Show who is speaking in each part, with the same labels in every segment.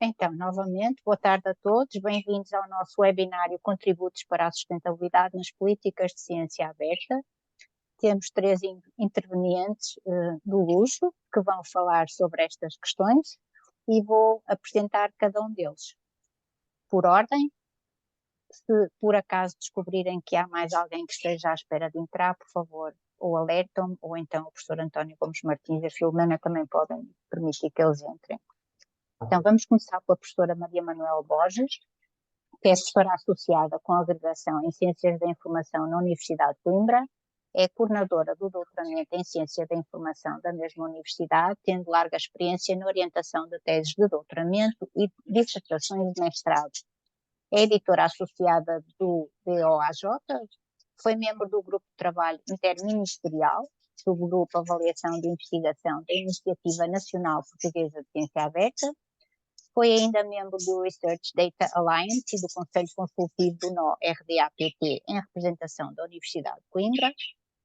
Speaker 1: Então, novamente, boa tarde a todos, bem-vindos ao nosso webinário Contributos para a Sustentabilidade nas Políticas de Ciência Aberta. Temos três intervenientes do luxo que vão falar sobre estas questões e vou apresentar cada um deles. Por ordem, se por acaso descobrirem que há mais alguém que esteja à espera de entrar, por favor, ou alertam-me, ou então o professor António Gomes Martins e a Filomena também podem permitir que eles entrem. Então, vamos começar pela professora Maria Manuel Borges, que é professora associada com agregação em Ciências da Informação na Universidade de Coimbra, é coordenadora do doutoramento em Ciência da Informação da mesma universidade, tendo larga experiência na orientação de teses de doutoramento e dissertações de mestrado. É editora associada do DOAJ, foi membro do Grupo de Trabalho Interministerial, subgrupo Avaliação de Investigação da Iniciativa Nacional Portuguesa de Ciência Aberta, foi ainda membro do Research Data Alliance e do Conselho Consultivo do NO-RDAPT em representação da Universidade de Coimbra,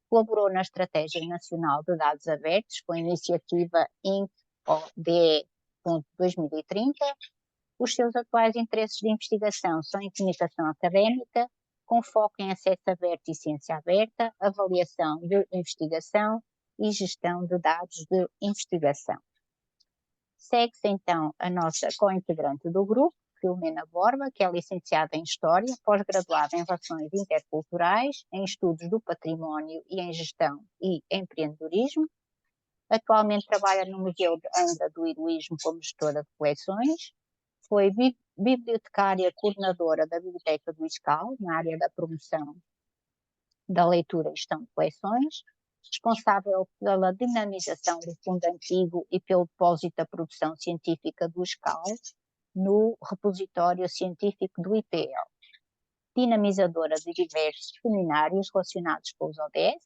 Speaker 1: colaborou na Estratégia Nacional de Dados Abertos com a iniciativa INC-ODE.2030. Os seus atuais interesses de investigação são em comunicação académica, com foco em acesso aberto e ciência aberta, avaliação de investigação e gestão de dados de investigação. Segue-se então a nossa co-integrante do grupo, Filomena Borba, que é licenciada em História, pós-graduada em Relações Interculturais, em Estudos do Património e em Gestão e Empreendedorismo. Atualmente trabalha no Museu de Angra do Heroísmo como gestora de coleções. Foi bibliotecária coordenadora da Biblioteca do ISCAL, na área da promoção da leitura e gestão de coleções, responsável pela dinamização do Fundo Antigo e pelo depósito da produção científica do ISCAL no repositório científico do IPL. Dinamizadora de diversos seminários relacionados com os ODS,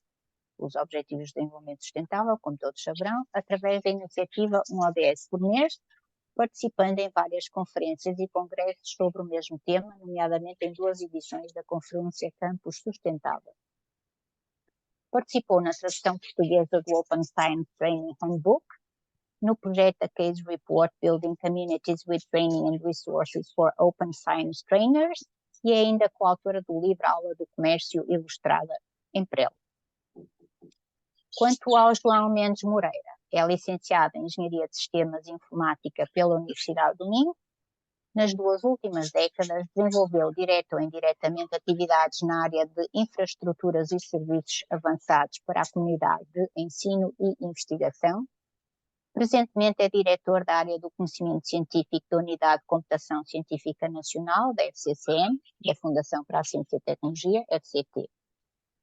Speaker 1: os Objetivos de Desenvolvimento Sustentável, como todos saberão, através da iniciativa Um ODS por Mês, participando em várias conferências e congressos sobre o mesmo tema, nomeadamente em 2 edições da Conferência Campus Sustentável. Participou na tradução portuguesa do Open Science Training Handbook, no projeto da Case Report Building Communities with Training and Resources for Open Science Trainers e é ainda coautora do livro Aula do Comércio Ilustrada em Prelo. Quanto ao João Mendes Moreira, é licenciado em Engenharia de Sistemas e Informática pela Universidade do Minho. Nas 2 últimas décadas, desenvolveu direto ou indiretamente atividades na área de infraestruturas e serviços avançados para a comunidade de ensino e investigação. Presentemente é diretor da área do conhecimento científico da Unidade de Computação Científica Nacional, da FCCM, da Fundação para a Ciência e Tecnologia, FCT.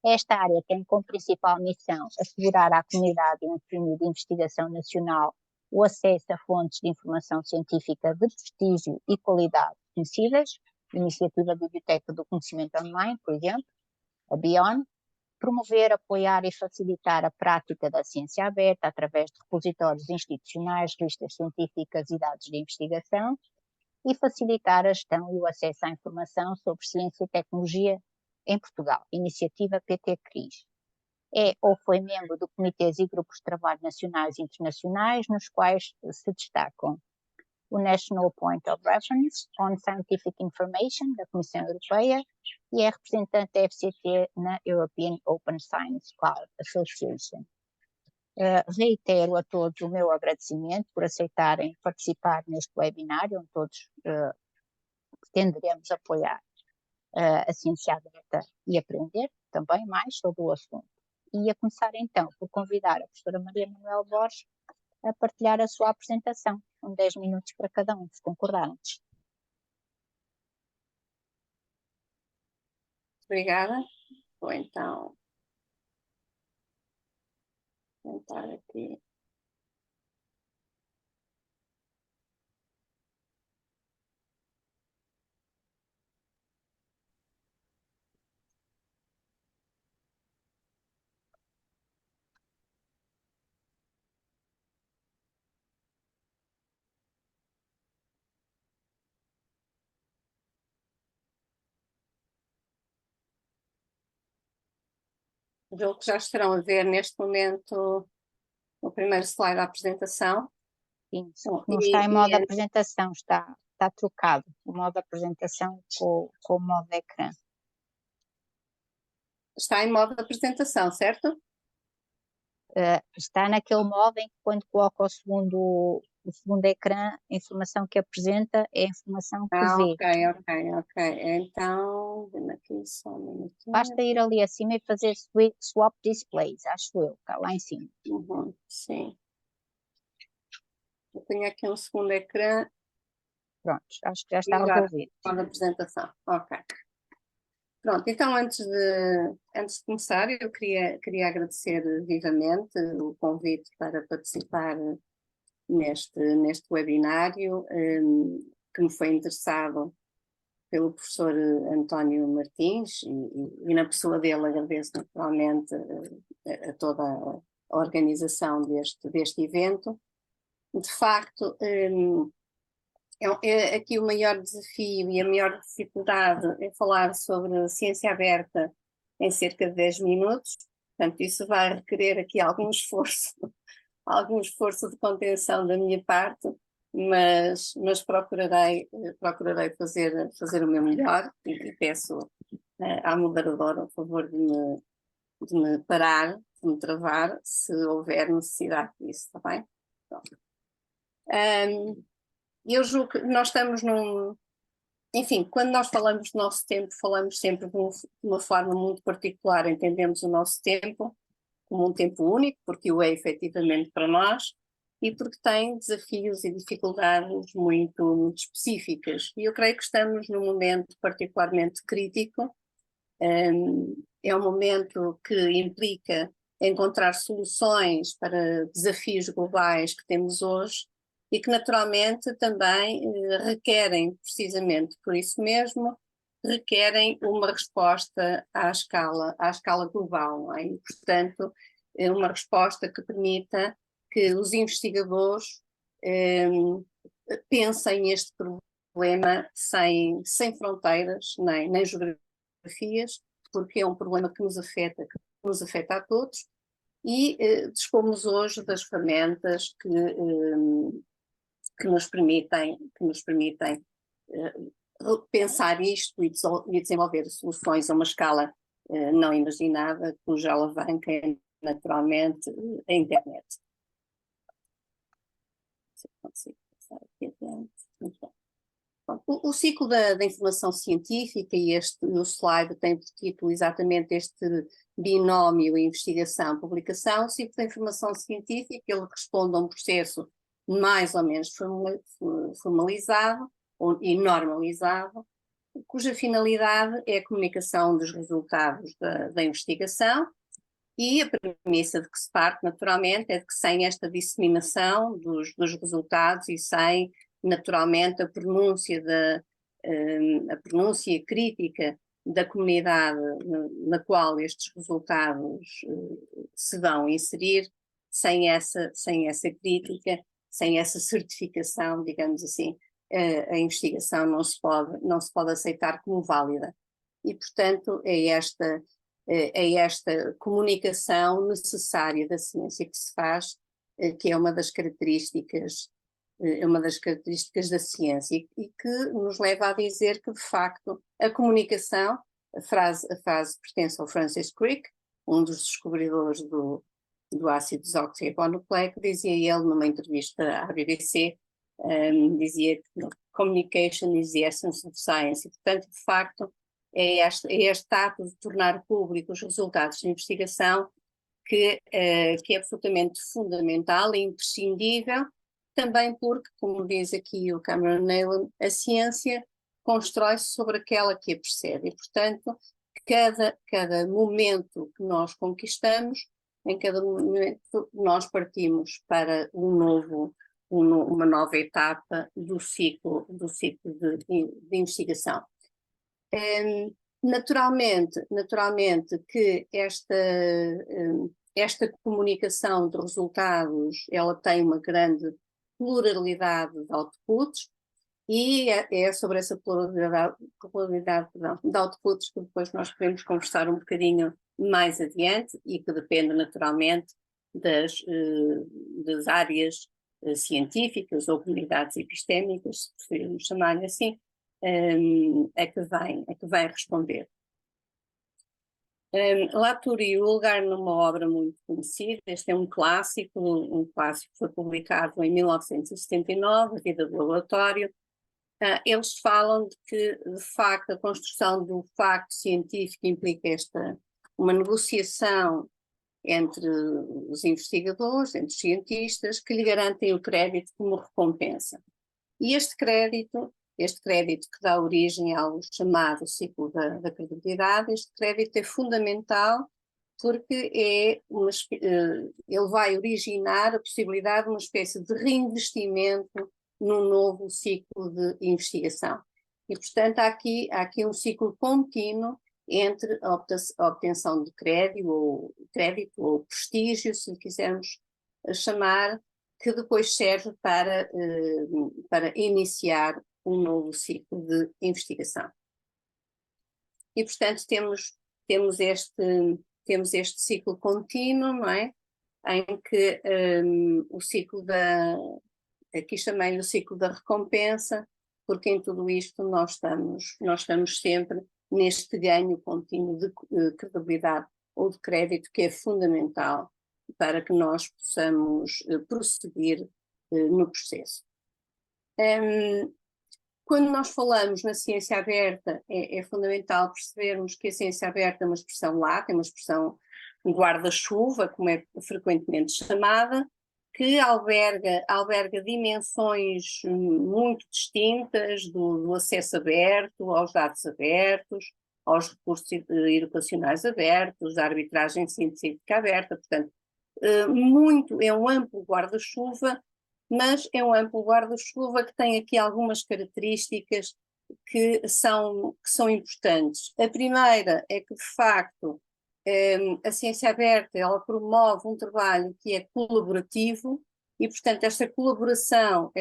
Speaker 1: Esta área tem como principal missão assegurar à comunidade de ensino e de investigação nacional o acesso a fontes de informação científica de prestígio e qualidade conhecidas, iniciativa da Biblioteca do Conhecimento Online, por exemplo, a BION, promover, apoiar e facilitar a prática da ciência aberta através de repositórios institucionais, revistas científicas e dados de investigação, e facilitar a gestão e o acesso à informação sobre ciência e tecnologia em Portugal, iniciativa PT-CRIS. É ou foi membro de comitês e grupos de trabalho nacionais e internacionais, nos quais se destacam o National Point of Reference on Scientific Information, da Comissão Europeia, e é representante da FCT na European Open Science Cloud Association. Reitero a todos o meu agradecimento por aceitarem participar neste webinário, onde todos pretenderemos apoiar a ciência aberta e aprender também mais sobre o assunto. E a começar então por convidar a professora Maria Manuel Borges a partilhar a sua apresentação, com 10 minutos para cada um, se concordarem.
Speaker 2: Obrigada. Vou então tentar aqui. Julgo que já estarão a ver neste momento o primeiro slide da apresentação.
Speaker 1: Sim,
Speaker 2: Bom,
Speaker 1: não está em
Speaker 2: e
Speaker 1: modo apresentação, está trocado o modo apresentação com o modo ecrã.
Speaker 2: está em modo de apresentação, certo?
Speaker 1: Está naquele modo em que quando coloca o segundo ecrã, a informação que apresenta é a informação que
Speaker 2: Ah,
Speaker 1: vê.
Speaker 2: ok, ok, ok. Então, dê-me aqui só um
Speaker 1: Basta
Speaker 2: minutinho.
Speaker 1: ir ali acima e fazer swap displays, acho eu, cá lá em cima.
Speaker 2: Uhum, sim. Eu tenho aqui um segundo ecrã
Speaker 1: Pronto, acho que já
Speaker 2: e
Speaker 1: está
Speaker 2: agora
Speaker 1: resolvido.
Speaker 2: modo de apresentação. Ok. Pronto, então antes de começar, eu queria agradecer vivamente o convite para participar neste webinário, que me foi interessado pelo professor António Martins e na pessoa dele agradeço naturalmente a toda a organização deste evento. De facto, aqui o maior desafio e a maior dificuldade é falar sobre ciência aberta em cerca de 10 minutos, portanto isso vai requerer aqui algum esforço de contenção da minha parte, mas procurarei fazer o meu melhor e peço à moderadora o favor de me parar, de me travar, se houver necessidade disso, está bem? Pronto. Eu julgo que nós estamos enfim, quando nós falamos do nosso tempo, falamos sempre de uma forma muito particular, entendemos o nosso tempo como um tempo único, porque o é efetivamente para nós, e porque tem desafios e dificuldades muito específicas. E eu creio que estamos num momento particularmente crítico, é um momento que implica encontrar soluções para desafios globais que temos hoje e que naturalmente também requerem, precisamente por isso mesmo, requerem uma resposta à escala global, não é? E, portanto, uma resposta que permita que os investigadores pensem este problema sem fronteiras, nem geografias, porque é um problema que nos afeta a todos, e dispomos hoje das ferramentas que nos permitem pensar isto e desenvolver soluções a uma escala não imaginada, cuja alavanca é naturalmente a internet. Se eu consigo passar aqui adiante. Muito bem. Bom, o ciclo da informação científica, e o slide tem por título exatamente este binómio investigação-publicação. O ciclo da informação científica, ele responde a um processo mais ou menos formalizado e normalizado, cuja finalidade é a comunicação dos resultados da investigação, e a premissa de que se parte naturalmente é de que sem esta disseminação dos resultados e sem naturalmente a pronúncia crítica da comunidade na qual estes resultados se vão inserir, sem essa crítica, sem essa certificação, digamos assim, a investigação não se pode aceitar como válida. E, portanto, é esta comunicação necessária da ciência que se faz, que é uma das características da ciência e que nos leva a dizer que, de facto, a comunicação, a frase pertence ao Francis Crick, um dos descobridores do ácido desoxirribonucleico, dizia ele numa entrevista à BBC, dizia que communication is the essence of science, e, portanto, de facto, é este ato de tornar público os resultados de investigação que é absolutamente fundamental e imprescindível, também porque, como diz aqui o Cameron Neylon, a ciência constrói-se sobre aquela que a precede, e, portanto, cada momento que nós conquistamos, em cada momento nós partimos para uma nova etapa do ciclo de investigação. Naturalmente que esta comunicação de resultados, ela tem uma grande pluralidade de outputs, e é sobre essa pluralidade de outputs que depois nós podemos conversar um bocadinho mais adiante, e que depende naturalmente das áreas científicas ou comunidades epistémicas, se preferirmos chamar-lhe assim, é que vem responder. Latour e Ulgar, numa obra muito conhecida, este é um clássico que foi publicado em 1979, A Vida do Laboratório. Eles falam de que, de facto, a construção do facto científico implica uma negociação entre os investigadores, entre os cientistas, que lhe garantem o crédito como recompensa. E este crédito que dá origem ao chamado ciclo da credibilidade, este crédito é fundamental porque ele vai originar a possibilidade de uma espécie de reinvestimento num novo ciclo de investigação. E, portanto, há aqui um ciclo contínuo entre a obtenção de crédito ou prestígio, se quisermos chamar, que depois serve para iniciar um novo ciclo de investigação. E, portanto, temos este ciclo contínuo, não é? Em que o ciclo aqui chamei-lhe o ciclo da recompensa, porque em tudo isto nós estamos sempre neste ganho contínuo de credibilidade ou de crédito, que é fundamental para que nós possamos prosseguir no processo. Quando nós falamos na ciência aberta, é fundamental percebermos que a ciência aberta é uma expressão lata, é uma expressão guarda-chuva, como é frequentemente chamada, que alberga dimensões muito distintas do acesso aberto, aos dados abertos, aos recursos educacionais abertos, à arbitragem científica aberta. Portanto, é um amplo guarda-chuva, mas é um amplo guarda-chuva que tem aqui algumas características que são importantes. A primeira é que, de facto, a ciência aberta, ela promove um trabalho que é colaborativo e, portanto, esta colaboração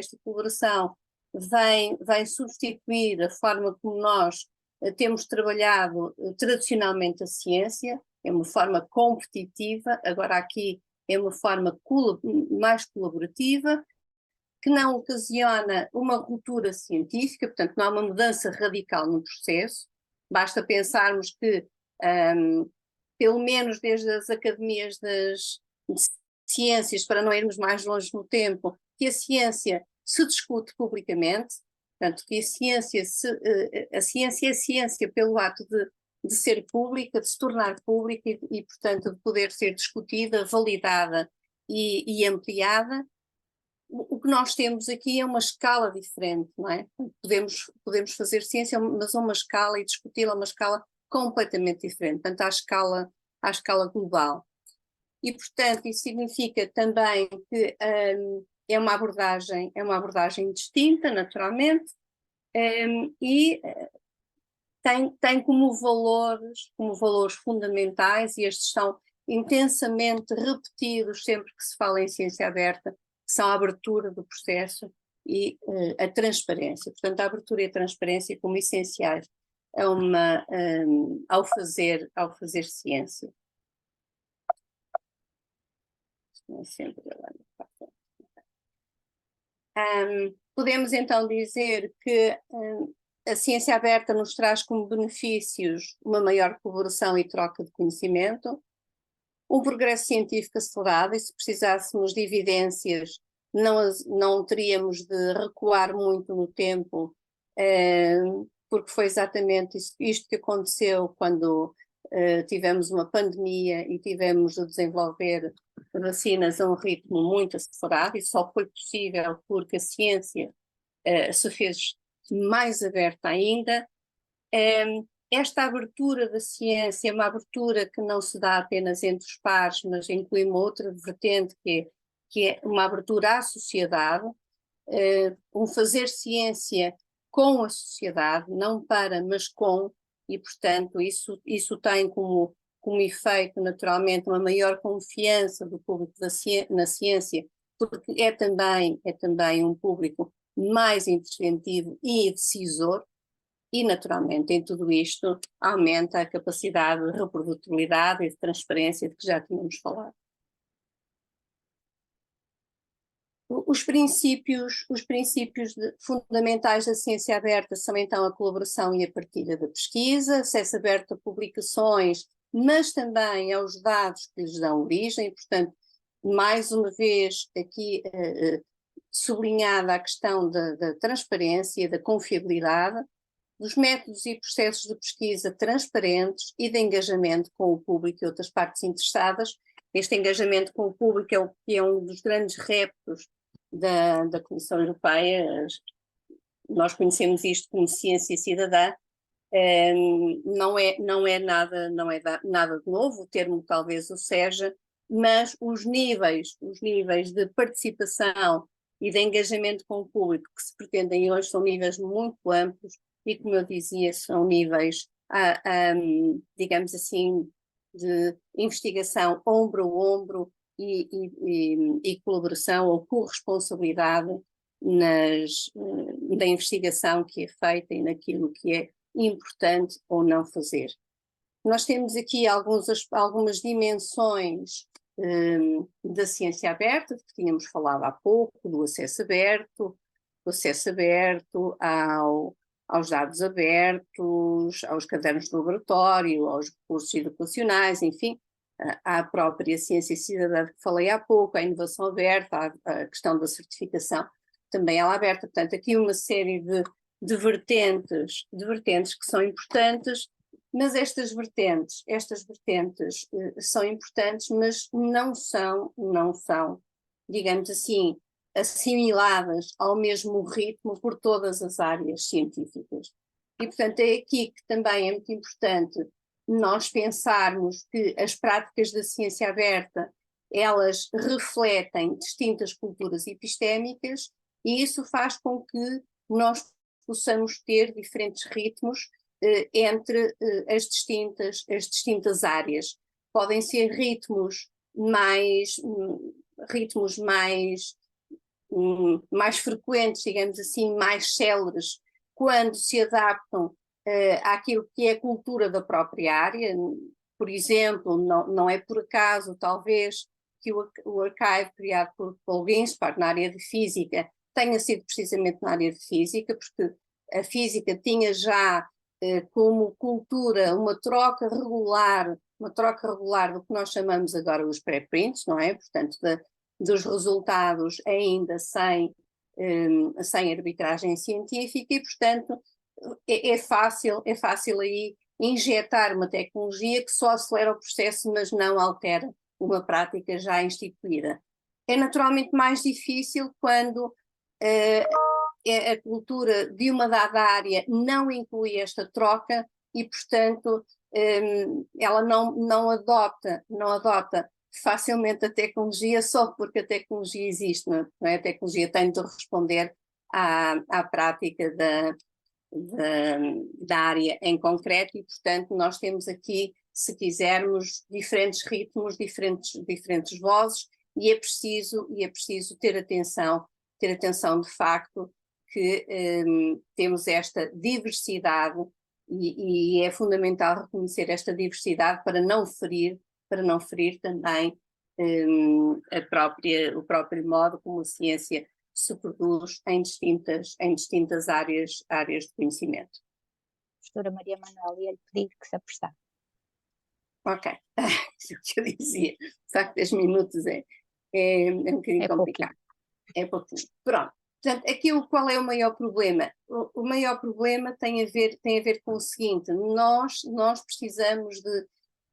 Speaker 2: vem substituir a forma como nós temos trabalhado tradicionalmente a ciência, é uma forma competitiva, agora aqui é uma forma mais colaborativa, que não ocasiona uma ruptura científica, portanto não há uma mudança radical no processo, basta pensarmos que pelo menos desde as academias de ciências, para não irmos mais longe no tempo, que a ciência se discute publicamente, portanto, que a ciência é ciência pelo ato de ser pública, de se tornar pública e, portanto, de poder ser discutida, validada e ampliada. O que nós temos aqui é uma escala diferente, não é? Podemos fazer ciência, mas a uma escala, e discuti-la a uma escala completamente diferente, portanto, à escala global. E, portanto, isso significa também que é uma abordagem distinta, naturalmente, e tem como valores fundamentais, e estes são intensamente repetidos sempre que se fala em ciência aberta, que são a abertura do processo e a transparência. Portanto, a abertura e a transparência como essenciais ao fazer ciência. Podemos então dizer que a ciência aberta nos traz como benefícios uma maior colaboração e troca de conhecimento, um progresso científico acelerado, e se precisássemos de evidências não teríamos de recuar muito no tempo, porque foi exatamente isto que aconteceu quando tivemos uma pandemia e tivemos de desenvolver vacinas a um ritmo muito acelerado, e só foi possível porque a ciência se fez mais aberta ainda. Esta abertura da ciência é uma abertura que não se dá apenas entre os pares, mas inclui uma outra vertente que é uma abertura à sociedade, um fazer ciência com a sociedade, não para, mas com, e portanto isso tem como efeito naturalmente uma maior confiança do público na ciência, porque é também um público mais interventivo e decisor. E, naturalmente, em tudo isto, aumenta a capacidade de reprodutibilidade e de transparência de que já tínhamos falado. Os princípios fundamentais da ciência aberta são então a colaboração e a partilha da pesquisa, acesso aberto a publicações, mas também aos dados que lhes dão origem, portanto, mais uma vez aqui sublinhada a questão da transparência, da confiabilidade, dos métodos e processos de pesquisa transparentes e de engajamento com o público e outras partes interessadas. Este engajamento com o público é um dos grandes reptos da Comissão Europeia. Nós conhecemos isto como ciência cidadã. Não é nada de novo, o termo talvez o seja, mas os níveis de participação e de engajamento com o público que se pretendem hoje são níveis muito amplos e, como eu dizia, são níveis, digamos assim, de investigação ombro a ombro e colaboração ou corresponsabilidade da investigação que é feita e naquilo que é importante ou não fazer. Nós temos aqui algumas dimensões da ciência aberta, que tínhamos falado há pouco, do acesso aberto aos dados abertos, aos cadernos de laboratório, aos recursos educacionais, enfim, à própria ciência cidadã que falei há pouco, à inovação aberta, à questão da certificação, também ela aberta. Portanto, aqui uma série de vertentes que são importantes, mas estas vertentes são importantes, mas não são, digamos assim, assimiladas ao mesmo ritmo por todas as áreas científicas. E, portanto, é aqui que também é muito importante nós pensarmos que as práticas da ciência aberta, elas refletem distintas culturas epistémicas, e isso faz com que nós possamos ter diferentes ritmos entre as distintas áreas. Podem ser ritmos mais frequentes, digamos assim, mais céleres, quando se adaptam àquilo que é a cultura da própria área. Por exemplo, não é por acaso, talvez, que o archive criado por Paul Ginsparg na área de física tenha sido precisamente na área de física, porque a física tinha já como cultura uma troca regular do que nós chamamos agora os pré-prints, não é? Portanto, dos resultados ainda sem arbitragem científica, e, portanto, é fácil aí injetar uma tecnologia que só acelera o processo, mas não altera uma prática já instituída. É naturalmente mais difícil quando a cultura de uma dada área não inclui esta troca e, portanto, ela não adota facilmente a tecnologia só porque a tecnologia existe, não é? A tecnologia tem de responder à prática da área em concreto, e, portanto, nós temos aqui, se quisermos, diferentes ritmos, diferentes vozes, e é preciso ter atenção de facto que temos esta diversidade, e é fundamental reconhecer esta diversidade para não ferir também o próprio modo como a ciência se produz em distintas áreas de conhecimento.
Speaker 1: Professora Maria Manuel, ia-lhe pedir que se apressasse.
Speaker 2: Ok, isso é o que eu dizia. De facto, 10 minutos é um bocadinho complicado. É pouquinho. Pronto. Portanto, aqui qual é o maior problema? O maior problema tem a ver com o seguinte: nós precisamos de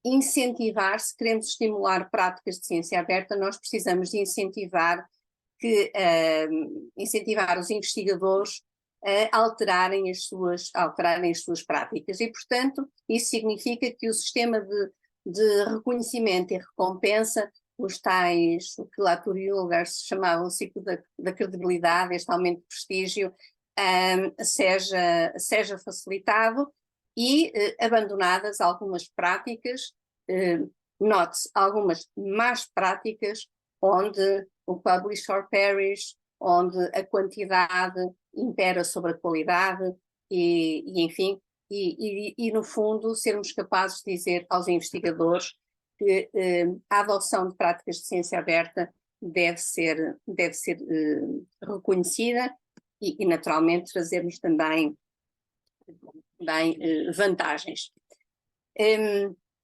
Speaker 2: incentivar, se queremos estimular práticas de ciência aberta, nós precisamos de incentivar os investigadores a alterarem as suas práticas, e, portanto, isso significa que o sistema de reconhecimento e recompensa, o que lá por Julgar se chamava o ciclo da credibilidade, este aumento de prestígio, seja facilitado, e abandonadas algumas práticas, note-se, algumas más práticas, onde o publish or perish, onde a quantidade impera sobre a qualidade, enfim, no fundo sermos capazes de dizer aos investigadores que a adoção de práticas de ciência aberta deve ser reconhecida e naturalmente trazermos também vantagens.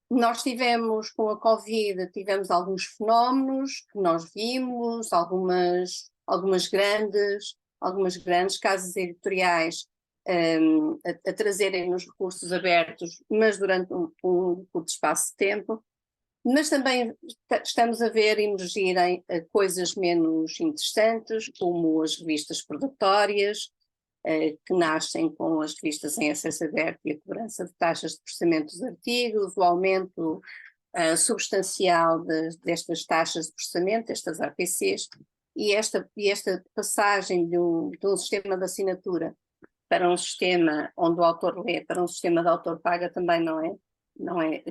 Speaker 2: Nós tivemos, com a Covid, tivemos alguns fenómenos que nós vimos, algumas grandes casas editoriais a trazerem nos recursos abertos, mas durante um curto espaço de tempo. Mas também estamos a ver emergirem coisas menos interessantes, como as revistas predatórias, que nascem com as revistas em acesso aberto e a cobrança de taxas de processamento dos artigos, o aumento substancial destas taxas de processamento, destas APCs, e esta passagem de um sistema de assinatura para um sistema onde o autor lê, para um sistema de autor paga, também não é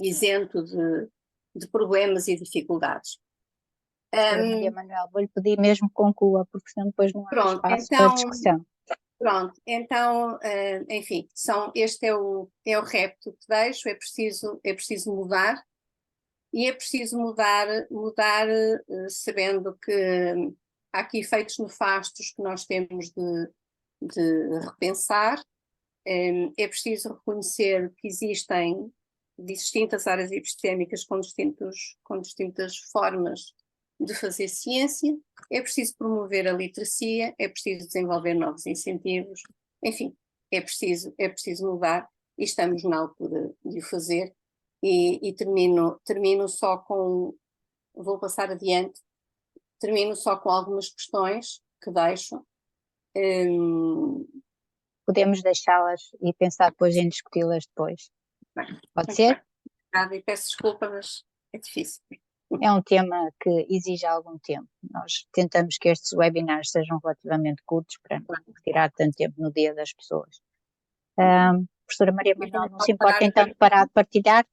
Speaker 2: isento de problemas e dificuldades.
Speaker 1: Maria Manuel, vou-lhe pedir mesmo que conclua, porque senão depois não há espaço para discussão.
Speaker 2: Pronto, então, enfim, este é o repto que deixo, é preciso mudar, e é preciso mudar sabendo que há aqui efeitos nefastos que nós temos de repensar. É preciso reconhecer que existem distintas áreas epistémicas com distintas formas de fazer ciência, é preciso promover a literacia, é preciso desenvolver novos incentivos, enfim, é preciso mudar e estamos na altura de o fazer. E termino só com, vou passar adiante, termino só com algumas questões que deixo.
Speaker 1: Podemos deixá-las e pensar depois em discuti-las depois.
Speaker 2: Bem,
Speaker 1: pode ser?
Speaker 2: Obrigada, e peço desculpa, mas é difícil.
Speaker 1: É um tema que exige algum tempo. Nós tentamos que estes webinars sejam relativamente curtos para não retirar tanto tempo no dia das pessoas. Professora Maria Manuel, não se importa então de parar de partilhar?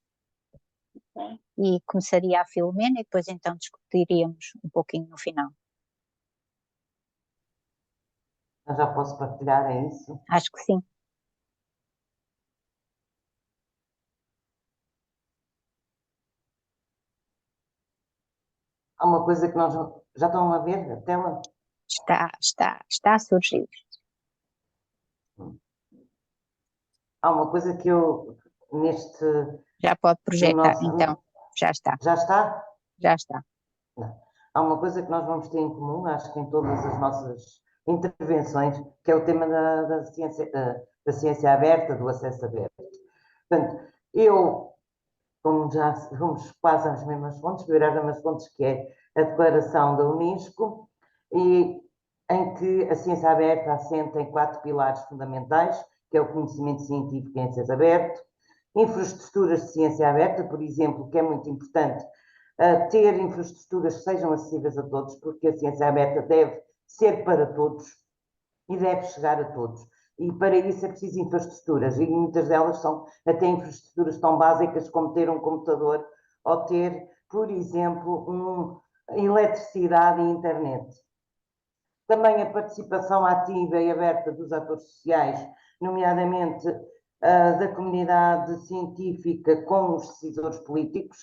Speaker 1: E começaria a Filomena e depois então discutiríamos um pouquinho no final.
Speaker 3: Eu já posso partilhar, é isso?
Speaker 1: Acho que sim.
Speaker 3: Há uma coisa que nós... Já estão a ver a tela?
Speaker 1: Está a surgir.
Speaker 3: Há uma coisa que eu, neste...
Speaker 1: Já pode projetar, então. Já está.
Speaker 3: Já está?
Speaker 1: Já está.
Speaker 3: Não. Há uma coisa que nós vamos ter em comum, acho que em todas as nossas intervenções, que é o tema da ciência aberta, do acesso aberto. Portanto, como já vamos quase às mesmas fontes, virar as mesmas fontes, que é a declaração da Unesco, e em que a ciência aberta assenta em 4 pilares fundamentais, que é o conhecimento científico em acesso aberto, infraestruturas de ciência aberta, por exemplo, que é muito importante ter infraestruturas que sejam acessíveis a todos, porque a ciência aberta deve ser para todos e deve chegar a todos. E para isso é preciso infraestruturas, e muitas delas são até infraestruturas tão básicas como ter um computador ou ter, por exemplo, eletricidade e internet. Também a participação ativa e aberta dos atores sociais, nomeadamente da comunidade científica com os decisores políticos,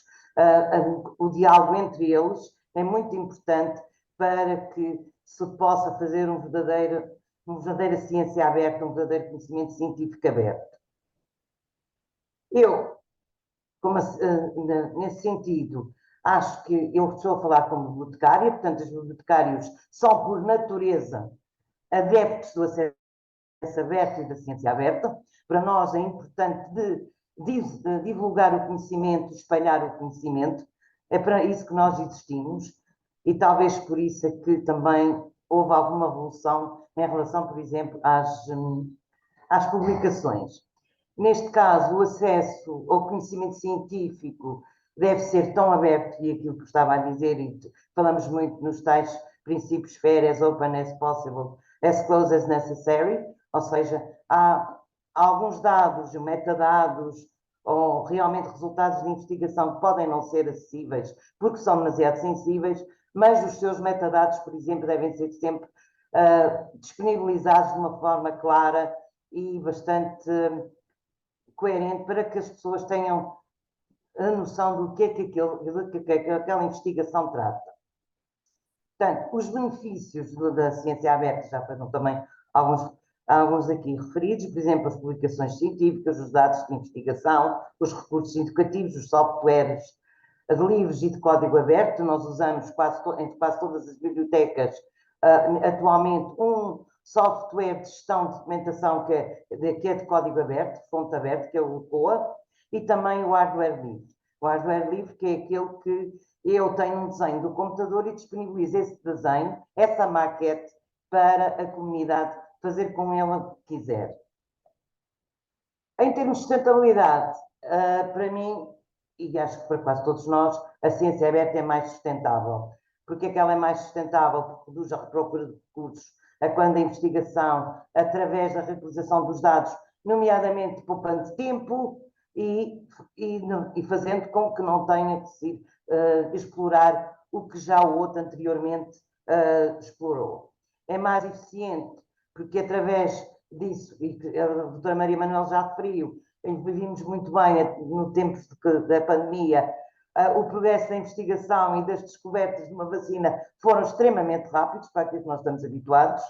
Speaker 3: o diálogo entre eles é muito importante para que se possa fazer uma verdadeira ciência aberta, um verdadeiro conhecimento científico aberto. Nesse sentido, acho que eu estou a falar como bibliotecária, portanto, os bibliotecários são, por natureza, adeptos do acesso aberto e da ciência aberta. Para nós é importante divulgar o conhecimento, espalhar o conhecimento. É para isso que nós existimos e talvez por isso é que também houve alguma evolução em relação, por exemplo, às publicações. Neste caso, o acesso ao conhecimento científico deve ser tão aberto, e aquilo que estava a dizer, e falamos muito nos tais princípios FAIR, as open as possible, as close as necessary, ou seja, há alguns dados, metadados, ou realmente resultados de investigação que podem não ser acessíveis porque são demasiado sensíveis, mas os seus metadados, por exemplo, devem ser sempre disponibilizados de uma forma clara e bastante coerente para que as pessoas tenham a noção do que é que aquela investigação trata. Portanto, os benefícios da ciência aberta já foram também alguns aqui referidos, por exemplo, as publicações científicas, os dados de investigação, os recursos educativos, os softwares de livros e de código aberto. Nós usamos em quase todas as bibliotecas atualmente um software de gestão de documentação que é de código aberto, de fonte aberta, que é o COA, e também o hardware livre. O hardware livre, que é aquele que eu tenho um desenho do computador e disponibilizo esse desenho, essa maquete, para a comunidade fazer com ela o que quiser. Em termos de sustentabilidade, para mim, e acho que para quase todos nós, a ciência aberta é mais sustentável. Porque é que ela é mais sustentável? Porque reduz a procura de recursos, quando a investigação, através da reutilização dos dados, nomeadamente poupando tempo e fazendo com que não tenha que se explorar o que já o outro anteriormente explorou. É mais eficiente, porque através disso, e a doutora Maria Manuel já referiu, vimos muito bem no tempo da pandemia, o progresso da investigação e das descobertas de uma vacina foram extremamente rápidos, para aquilo que nós estamos habituados.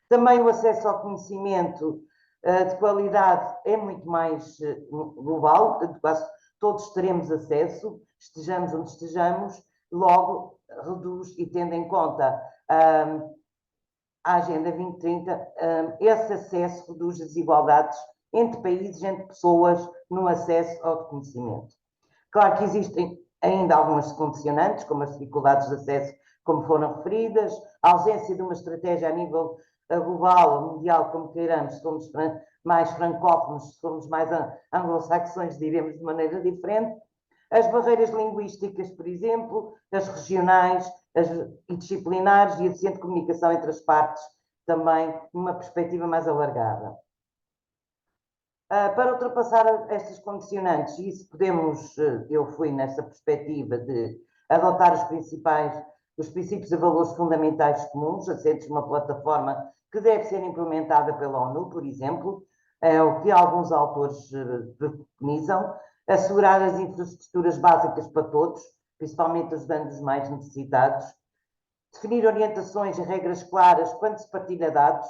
Speaker 3: Também o acesso ao conhecimento de qualidade é muito mais global, quase todos teremos acesso, estejamos onde estejamos, logo reduz e tendo em conta a Agenda 2030, esse acesso reduz as desigualdades entre países, entre pessoas, no acesso ao conhecimento. Claro que existem ainda algumas condicionantes, como as dificuldades de acesso, como foram referidas, a ausência de uma estratégia a nível global, mundial, como queiramos, se formos mais francófonos, se formos mais anglo-saxões, diremos de maneira diferente. As barreiras linguísticas, por exemplo, as regionais e disciplinares e a deficiente comunicação entre as partes, também numa perspectiva mais alargada. Para ultrapassar estas condicionantes, e isso eu fui nessa perspectiva de adotar os princípios e valores fundamentais comuns, assentes numa plataforma que deve ser implementada pela ONU, por exemplo, é o que alguns autores preconizam, assegurar as infraestruturas básicas para todos, principalmente ajudando os mais necessitados, definir orientações e regras claras quando se partilha dados,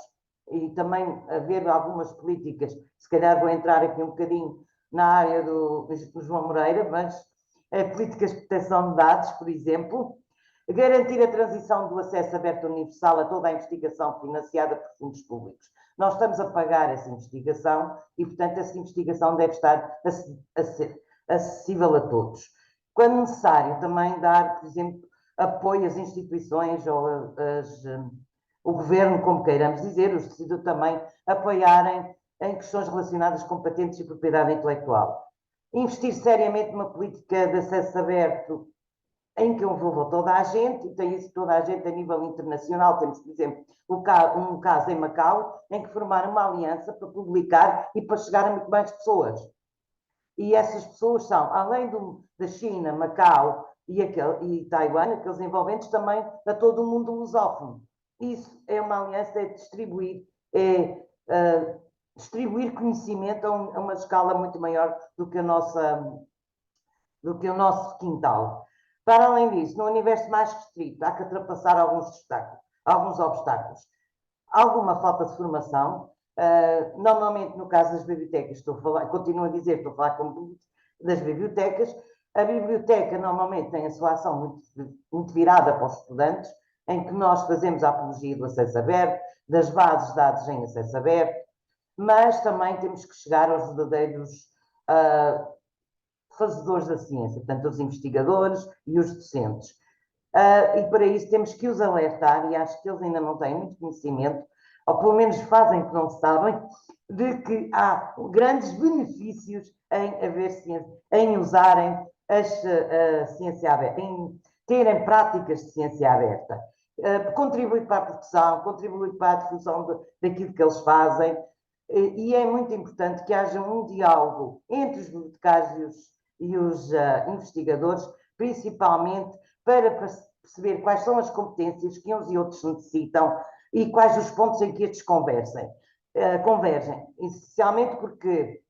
Speaker 3: e também haver algumas políticas, se calhar vou entrar aqui um bocadinho na área do João Moreira, mas políticas de proteção de dados, por exemplo, garantir a transição do acesso aberto universal a toda a investigação financiada por fundos públicos. Nós estamos a pagar essa investigação e, portanto, essa investigação deve estar acessível a todos. Quando necessário, também dar, por exemplo, apoio às instituições ou o governo, como queiramos dizer, os decidam também apoiarem em questões relacionadas com patentes e propriedade intelectual. Investir seriamente numa política de acesso aberto em que envolva toda a gente, e tem isso toda a gente a nível internacional. Temos, por exemplo, um caso em Macau, em que formaram uma aliança para publicar e para chegar a muito mais pessoas. E essas pessoas são, além da China, Macau e Taiwan, aqueles envolventes, também a todo o mundo lusófono. Isso é uma aliança, é distribuir conhecimento a uma escala muito maior do que o nosso quintal. Para além disso, no universo mais restrito, há que ultrapassar alguns obstáculos. Alguma falta de formação, normalmente no caso das bibliotecas, continuo a dizer, estou a falar das bibliotecas. A biblioteca normalmente tem a sua ação muito virada para os estudantes, em que nós fazemos a apologia do acesso aberto, das bases de dados em acesso aberto, mas também temos que chegar aos verdadeiros fazedores da ciência, portanto, os investigadores e os docentes. E para isso temos que os alertar, e acho que eles ainda não têm muito conhecimento, ou pelo menos fazem que não sabem, de que há grandes benefícios em usarem a ciência aberta, em terem práticas de ciência aberta. Contribui para a produção, contribui para a difusão daquilo que eles fazem, e é muito importante que haja um diálogo entre os bibliotecários e os investigadores, principalmente para perceber quais são as competências que uns e outros necessitam e quais os pontos em que estes convergem, essencialmente porque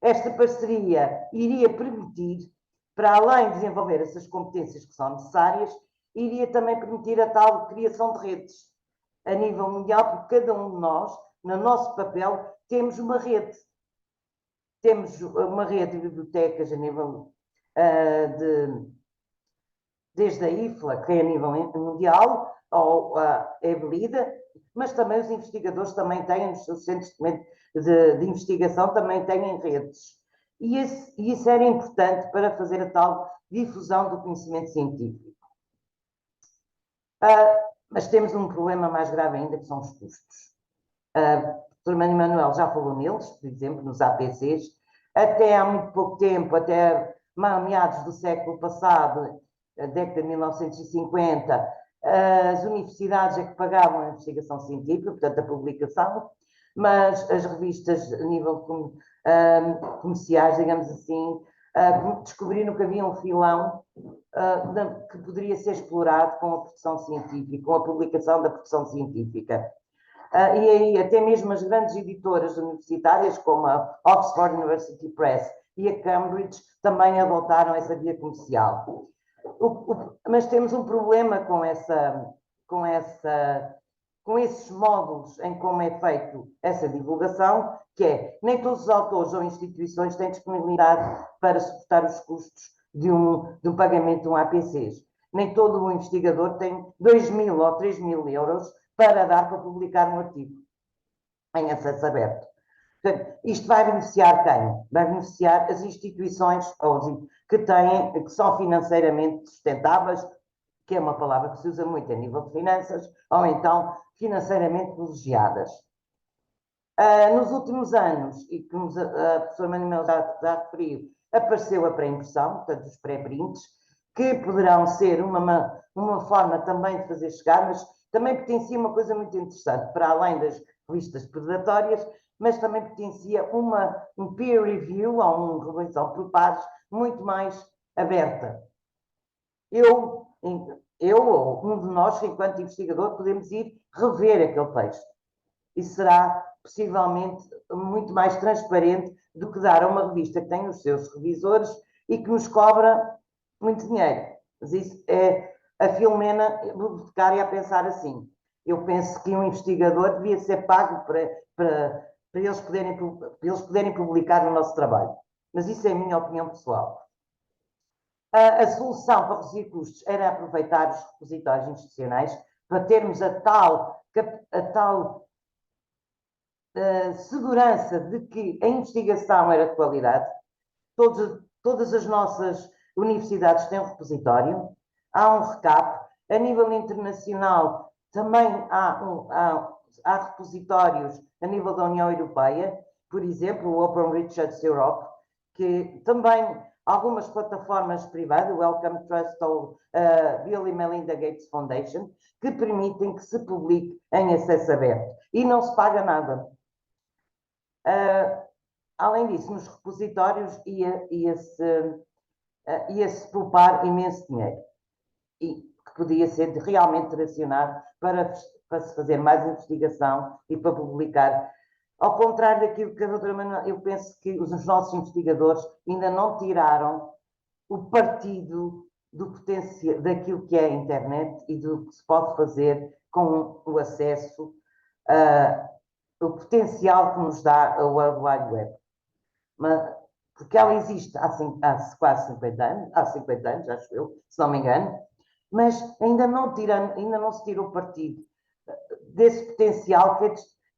Speaker 3: esta parceria iria permitir, para além de desenvolver essas competências que são necessárias, iria também permitir a tal criação de redes a nível mundial, porque cada um de nós, no nosso papel, temos uma rede. Temos uma rede de bibliotecas a nível desde a IFLA, que é a nível mundial, ou a EBLIDA, mas também os investigadores também têm, os seus centros de investigação também têm redes. E isso era importante para fazer a tal difusão do conhecimento científico. Mas temos um problema mais grave ainda, que são os custos. O Dr. Manuel já falou neles, por exemplo, nos APCs. Até há muito pouco tempo, até meados do século passado, a década de 1950, as universidades é que pagavam a investigação científica, portanto a publicação, mas as revistas a nível comerciais, digamos assim, descobriram que havia um filão que poderia ser explorado com a produção científica, com a publicação da produção científica. E aí até mesmo as grandes editoras universitárias, como a Oxford University Press e a Cambridge, também adotaram essa via comercial. Mas temos um problema com esses módulos em como é feito essa divulgação, que é, nem todos os autores ou instituições têm disponibilidade para suportar os custos de um pagamento de um APCs. Nem todo o investigador tem 2.000 ou 3.000 euros para dar para publicar um artigo em acesso aberto. Portanto, isto vai beneficiar quem? Vai beneficiar as instituições que são financeiramente sustentáveis, que é uma palavra que se usa muito a nível de finanças, ou então financeiramente privilegiadas. Nos últimos anos, e que a professora Manuel já referiu, apareceu a pré-impressão, portanto os pré-prints, que poderão ser uma forma também de fazer chegar, mas também potencia uma coisa muito interessante, para além das revistas predatórias, mas também potencia um peer review, ou uma revisão por pares, muito mais aberta. Eu ou um de nós, enquanto investigador, podemos ir rever aquele texto. E será, possivelmente, muito mais transparente do que dar a uma revista que tem os seus revisores e que nos cobra muito dinheiro. Mas isso é a Filomena bibliotecária a pensar assim. Eu penso que um investigador devia ser pago para eles poderem publicar no nosso trabalho. Mas isso é a minha opinião pessoal. A solução para reduzir custos era aproveitar os repositórios institucionais para termos a tal segurança de que a investigação era de qualidade. Todas as nossas universidades têm um repositório, há um RECAP. A nível internacional também há repositórios a nível da União Europeia, por exemplo, o Open Research Europe, que também algumas plataformas privadas, o Wellcome Trust ou a Bill e Melinda Gates Foundation, que permitem que se publique em acesso aberto e não se paga nada. Além disso, nos repositórios ia-se poupar imenso dinheiro e que podia ser realmente direcionado para se fazer mais investigação e para publicar. Ao contrário daquilo que a doutora Manuel, eu penso que os nossos investigadores ainda não tiraram o partido do potencial, daquilo que é a internet e do que se pode fazer com o acesso, o potencial que nos dá a World Wide Web. Porque ela existe há quase 50 anos, acho eu, se não me engano, mas ainda não se tirou partido desse potencial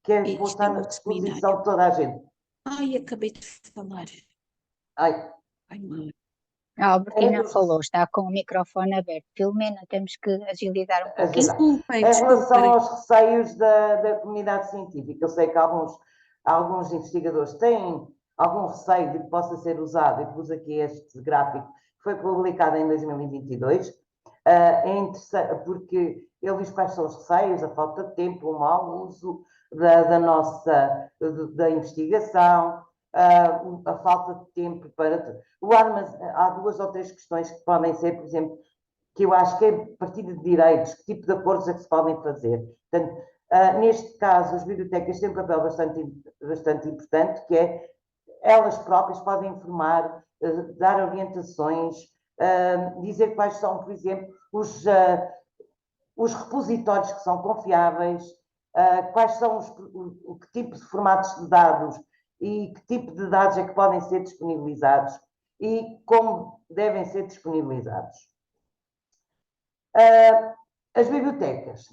Speaker 3: que é postar na disposição de toda a gente.
Speaker 4: Ai, acabei de falar.
Speaker 3: Ai,
Speaker 4: mãe.
Speaker 1: A Albertina falou, está com o microfone aberto. Filomena, temos que agilizar um pouquinho.
Speaker 4: Desculpem,
Speaker 3: em relação aos receios da comunidade científica, eu sei que alguns investigadores têm algum receio de que possa ser usado, e pus aqui este gráfico, que foi publicado em 2022, é interessante porque ele diz quais são os receios, a falta de tempo, o mau uso da investigação, a falta de tempo para... Há 2 ou 3 questões que podem ser, por exemplo, que eu acho que é partilha de direitos, que tipo de acordos é que se podem fazer. Portanto, neste caso, as bibliotecas têm um papel bastante importante, que é elas próprias podem informar, dar orientações, dizer quais são, por exemplo, os repositórios que são confiáveis, quais são que tipo de formatos de dados e que tipo de dados é que podem ser disponibilizados e como devem ser disponibilizados. As bibliotecas,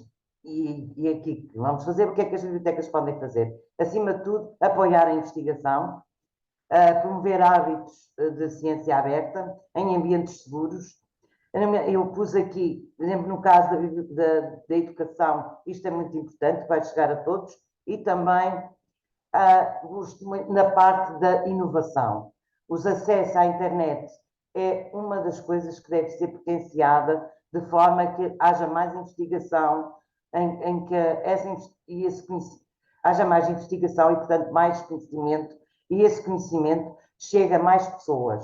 Speaker 3: e aqui vamos fazer, o que é que as bibliotecas podem fazer? Acima de tudo, apoiar a investigação, promover hábitos de ciência aberta em ambientes seguros. Eu pus aqui, por exemplo, no caso da educação, isto é muito importante, vai chegar a todos, e também na parte da inovação. Os acessos à internet é uma das coisas que deve ser potenciada de forma que haja mais investigação, em que haja mais investigação e, portanto, mais conhecimento, e esse conhecimento chega a mais pessoas.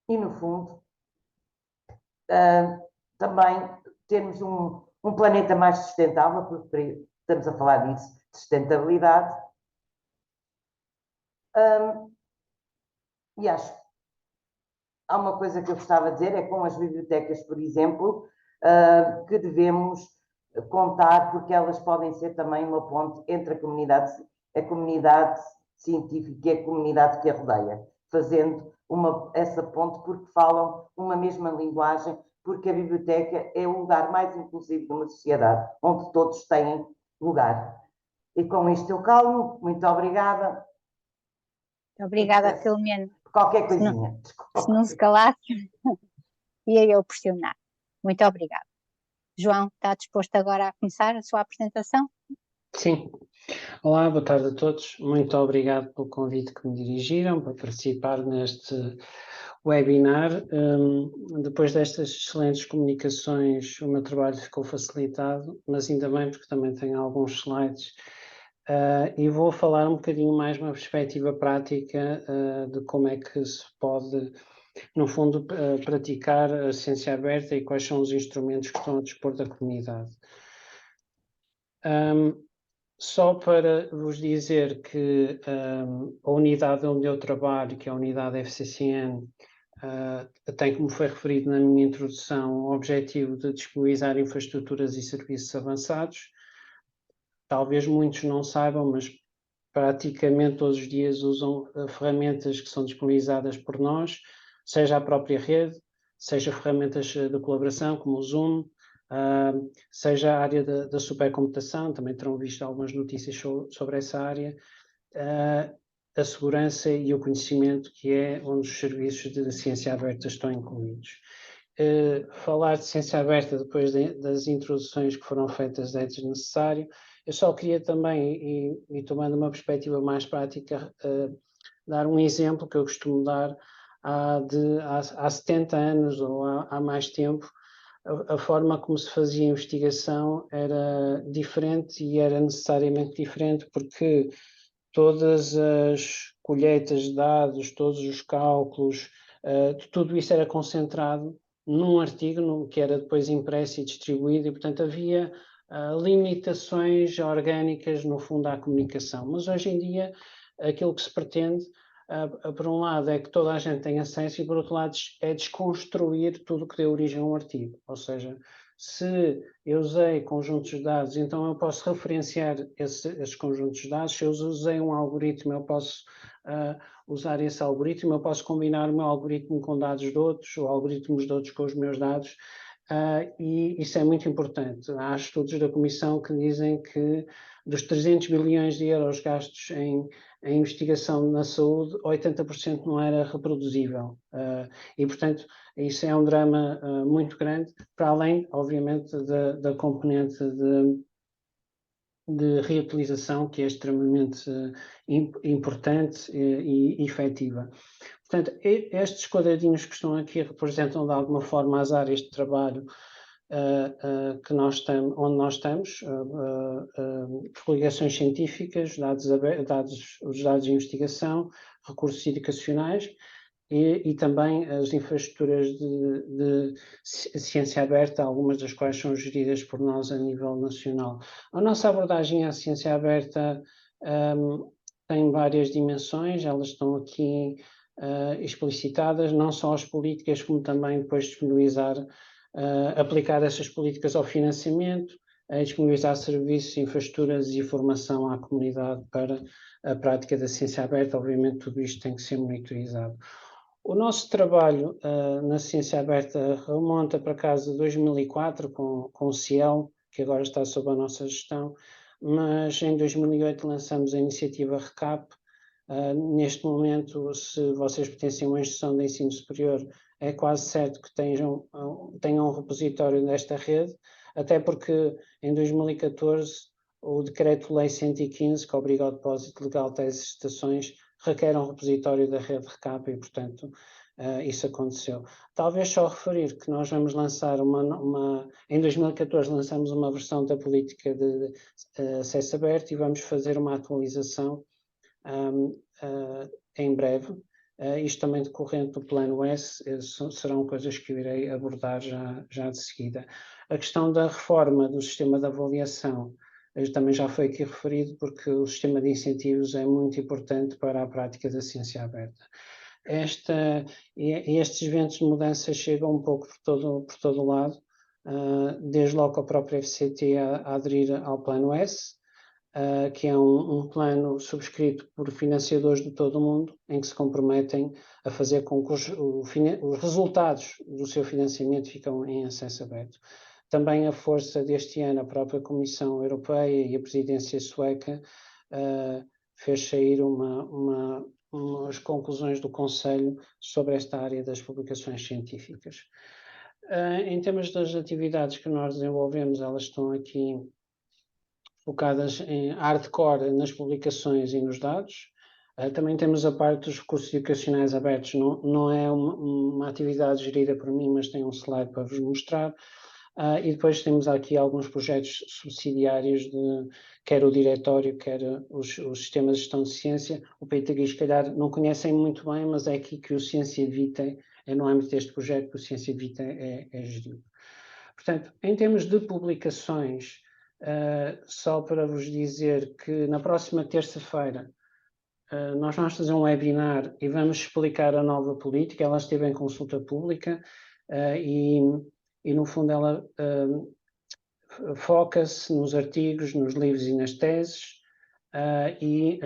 Speaker 3: E, no fundo, também termos um planeta mais sustentável, porque estamos a falar disso, de sustentabilidade. E acho que há uma coisa que eu gostava de dizer, é com as bibliotecas, por exemplo, que devemos contar, porque elas podem ser também uma ponte entre a comunidade científica e a comunidade que a rodeia, fazendo essa ponte porque falam uma mesma linguagem, porque a biblioteca é o lugar mais inclusivo de uma sociedade, onde todos têm lugar. E com isto eu calmo. Muito obrigada.
Speaker 1: Obrigada, Filomena.
Speaker 3: Qualquer coisinha.
Speaker 1: Se não se calasse, ia eu pressionar. Muito obrigada. João, está disposto agora a começar a sua apresentação?
Speaker 5: Sim. Olá, boa tarde a todos. Muito obrigado pelo convite que me dirigiram para participar neste webinar. Depois destas excelentes comunicações, o meu trabalho ficou facilitado, mas ainda bem porque também tenho alguns slides. E vou falar um bocadinho mais uma perspectiva prática de como é que se pode, no fundo, praticar a ciência aberta e quais são os instrumentos que estão a dispor da comunidade. Só para vos dizer que a unidade onde eu trabalho, que é a unidade FCCN, tem, como foi referido na minha introdução, o objetivo de disponibilizar infraestruturas e serviços avançados. Talvez muitos não saibam, mas praticamente todos os dias usam ferramentas que são disponibilizadas por nós, seja a própria rede, seja ferramentas de colaboração, como o Zoom, seja a área da supercomputação, também terão visto algumas notícias sobre essa área, a segurança e o conhecimento, que é onde os serviços de ciência aberta estão incluídos. Falar de ciência aberta depois das introduções que foram feitas é desnecessário. Eu só queria também, e tomando uma perspectiva mais prática, dar um exemplo que eu costumo dar. Há 70 anos ou há mais tempo, a forma como se fazia investigação era diferente e era necessariamente diferente, porque todas as colheitas de dados, todos os cálculos, tudo isso era concentrado num artigo que era depois impresso e distribuído, e portanto havia limitações orgânicas no fundo à comunicação. Mas hoje em dia aquilo que se pretende, por um lado, é que toda a gente tem acesso, e por outro lado é desconstruir tudo que deu origem a um artigo. Ou seja, se eu usei conjuntos de dados, então eu posso referenciar esses conjuntos de dados. Se eu usei um algoritmo, eu posso usar esse algoritmo, eu posso combinar o meu algoritmo com dados de outros, ou algoritmos de outros com os meus dados, e isso é muito importante. Há estudos da Comissão que dizem que dos 300 bilhões de euros gastos em investigação na saúde, 80% não era reproduzível. E, portanto, isso é um drama muito grande, para além, obviamente, da componente de reutilização, que é extremamente importante e efetiva. Portanto, estes quadradinhos que estão aqui representam de alguma forma as áreas de trabalho onde nós estamos, publicações científicas, os dados de investigação, recursos educacionais e também as infraestruturas de ciência aberta, algumas das quais são geridas por nós a nível nacional. A nossa abordagem à ciência aberta tem várias dimensões, elas estão aqui explicitadas, não só as políticas, como também depois disponibilizar, aplicar essas políticas ao financiamento, disponibilizar serviços, infraestruturas e formação à comunidade para a prática da ciência aberta. Obviamente tudo isto tem que ser monitorizado. O nosso trabalho na ciência aberta remonta para casa de 2004 com o CIEL, que agora está sob a nossa gestão, mas em 2008 lançamos a iniciativa RECAP. Neste momento, se vocês pertencem a uma instituição de ensino superior, é quase certo que tenham um repositório desta rede, até porque em 2014 o Decreto-Lei 115, que obriga ao depósito legal de tais estações, requer um repositório da rede RECAP e, portanto, isso aconteceu. Talvez só referir que nós vamos lançar em 2014 lançamos uma versão da política de acesso aberto e vamos fazer uma atualização em breve. Isto também decorrente do Plano S, serão coisas que eu irei abordar já de seguida. A questão da reforma do sistema de avaliação também já foi aqui referido, porque o sistema de incentivos é muito importante para a prática da ciência aberta. Estes eventos de mudança chegam um pouco por todo o lado, desde logo a própria FCT a aderir ao Plano S, que é um plano subscrito por financiadores de todo o mundo, em que se comprometem a fazer com que os resultados do seu financiamento ficam em acesso aberto. Também a força deste ano, a própria Comissão Europeia e a presidência sueca fez sair umas conclusões do Conselho sobre esta área das publicações científicas. Em termos das atividades que nós desenvolvemos, elas estão aqui focadas em hardcore nas publicações e nos dados. Também temos a parte dos recursos educacionais abertos, não é uma atividade gerida por mim, mas tem um slide para vos mostrar. E depois temos aqui alguns projetos subsidiários quer o diretório, quer os sistemas de gestão de ciência. O PTGui, se calhar, não conhecem muito bem, mas é aqui que o Ciência Vita, é no âmbito deste projeto que o Ciência Vita é gerido. Portanto, em termos de publicações, só para vos dizer que na próxima terça-feira nós vamos fazer um webinar e vamos explicar a nova política. Ela esteve em consulta pública e no fundo ela foca-se nos artigos, nos livros e nas teses e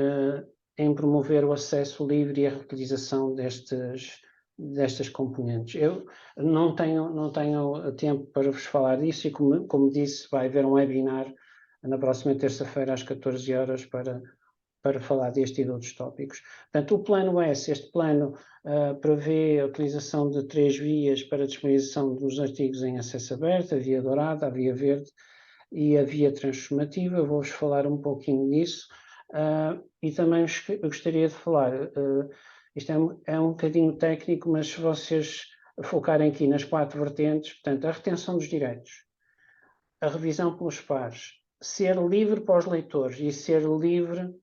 Speaker 5: em promover o acesso livre e a reutilização destas componentes. Eu não tenho tempo para vos falar disso e como disse, vai haver um webinar na próxima terça-feira às 14 horas para falar deste e de outros tópicos. Portanto, o Plano S, este plano prevê a utilização de 3 vias para a disponibilização dos artigos em acesso aberto, a via dourada, a via verde e a via transformativa. Eu vou-vos falar um pouquinho disso e também gostaria de falar, isto é um bocadinho técnico, mas se vocês focarem aqui nas 4 vertentes, portanto, a retenção dos direitos, a revisão pelos pares, ser livre para os leitores e ser livre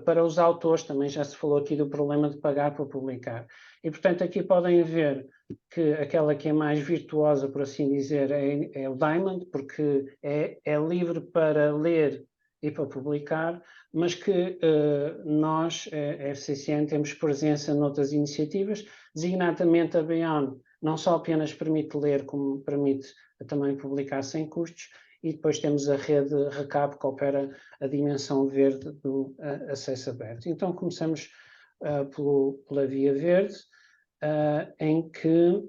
Speaker 5: para os autores, também já se falou aqui do problema de pagar para publicar. E, portanto, aqui podem ver que aquela que é mais virtuosa, por assim dizer, é o Diamond, porque é livre para ler e para publicar, mas que nós, a FCCN, temos presença noutras iniciativas, designadamente a Beyond, não só apenas permite ler, como permite também publicar sem custos, e depois temos a rede RECAP, que opera a dimensão verde do acesso aberto. Então, começamos pela via verde, em que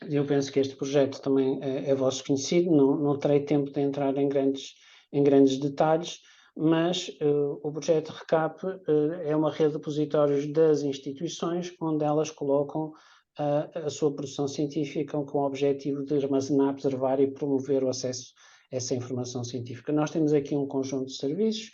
Speaker 5: eu penso que este projeto também é vosso conhecido, não terei tempo de entrar em grandes detalhes, mas o projeto RECAP é uma rede de repositórios das instituições, onde elas colocam a sua produção científica com o objetivo de armazenar, preservar e promover o acesso a essa informação científica. Nós temos aqui um conjunto de serviços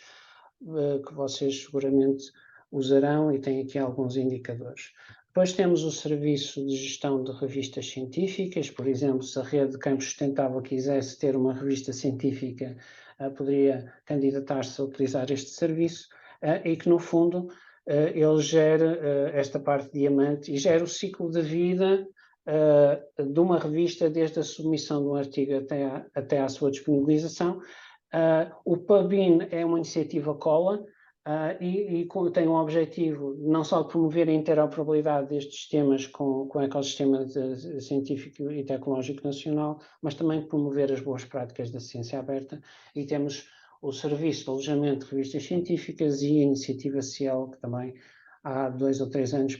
Speaker 5: que vocês seguramente usarão e tem aqui alguns indicadores. Depois temos o serviço de gestão de revistas científicas, por exemplo, se a rede de Campos Sustentável quisesse ter uma revista científica, poderia candidatar-se a utilizar este serviço e que, no fundo, ele gera esta parte diamante e gera o ciclo de vida de uma revista desde a submissão de um artigo até à sua disponibilização. O PubIn é uma iniciativa cola, tem um objetivo não só de promover a interoperabilidade destes sistemas com o ecossistema científico e tecnológico nacional, mas também de promover as boas práticas da ciência aberta, e temos o Serviço de Alojamento de Revistas Científicas e a Iniciativa Ciel, que também há 2 ou 3 anos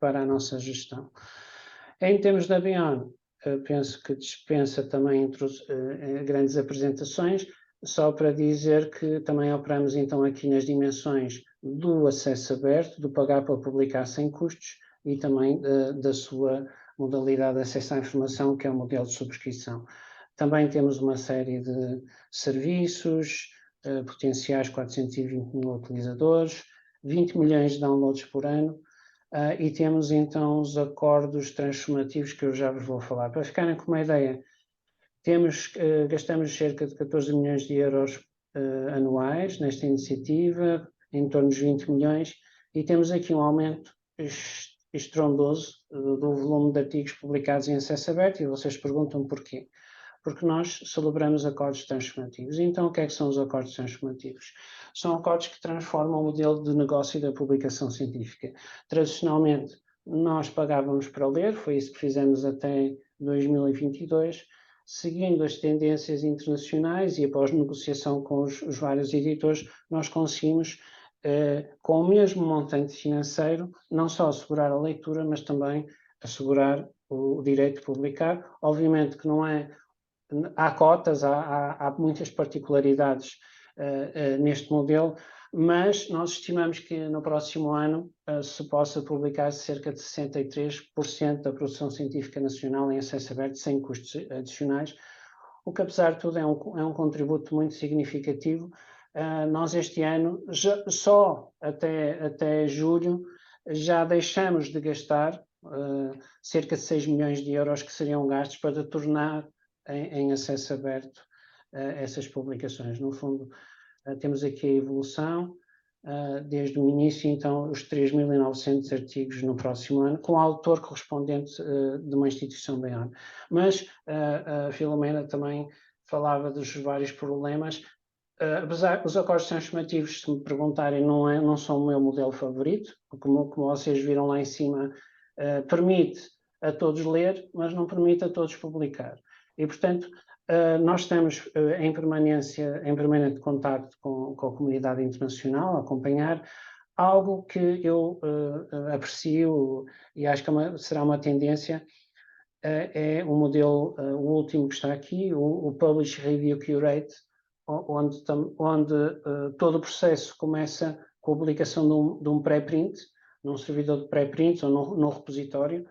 Speaker 5: para a nossa gestão. Em termos da BION, penso que dispensa também grandes apresentações, só para dizer que também operamos então aqui nas dimensões do acesso aberto, do pagar para publicar sem custos e também da sua modalidade de acesso à informação, que é o modelo de subscrição. Também temos uma série de serviços, potenciais 420 mil utilizadores, 20 milhões de downloads por ano, e temos então os acordos transformativos que eu já vos vou falar. Para ficarem com uma ideia, gastamos cerca de 14 milhões de euros anuais nesta iniciativa, em torno de 20 milhões, e temos aqui um aumento estrondoso do volume de artigos publicados em acesso aberto, e vocês perguntam porquê. Porque nós celebramos acordos transformativos. Então, o que é que são os acordos transformativos? São acordos que transformam o modelo de negócio da publicação científica. Tradicionalmente, nós pagávamos para ler, foi isso que fizemos até 2022, seguindo as tendências internacionais e após negociação com os vários editores, nós conseguimos, com o mesmo montante financeiro, não só assegurar a leitura, mas também assegurar o direito de publicar. Obviamente que não é... Há cotas, há muitas particularidades neste modelo, mas nós estimamos que no próximo ano se possa publicar cerca de 63% da produção científica nacional em acesso aberto, sem custos adicionais, o que apesar de tudo é um contributo muito significativo. Nós este ano, só até julho, já deixamos de gastar cerca de 6 milhões de euros que seriam gastos para tornar em acesso aberto essas publicações. No fundo, temos aqui a evolução desde o início, então, os 3.900 artigos no próximo ano, com autor correspondente de uma instituição da ONU. Mas a Filomena também falava dos vários problemas. Apesar dos acordos transformativos, se me perguntarem, não são o meu modelo favorito, como vocês viram lá em cima, permite a todos ler, mas não permite a todos publicar. E, portanto, nós estamos em permanente contacto com a comunidade internacional, a acompanhar algo que eu aprecio e acho que será uma tendência, é o modelo, o último que está aqui, o Publish Review Curate, onde todo o processo começa com a publicação de um pré-print, num servidor de pré-print ou num repositório,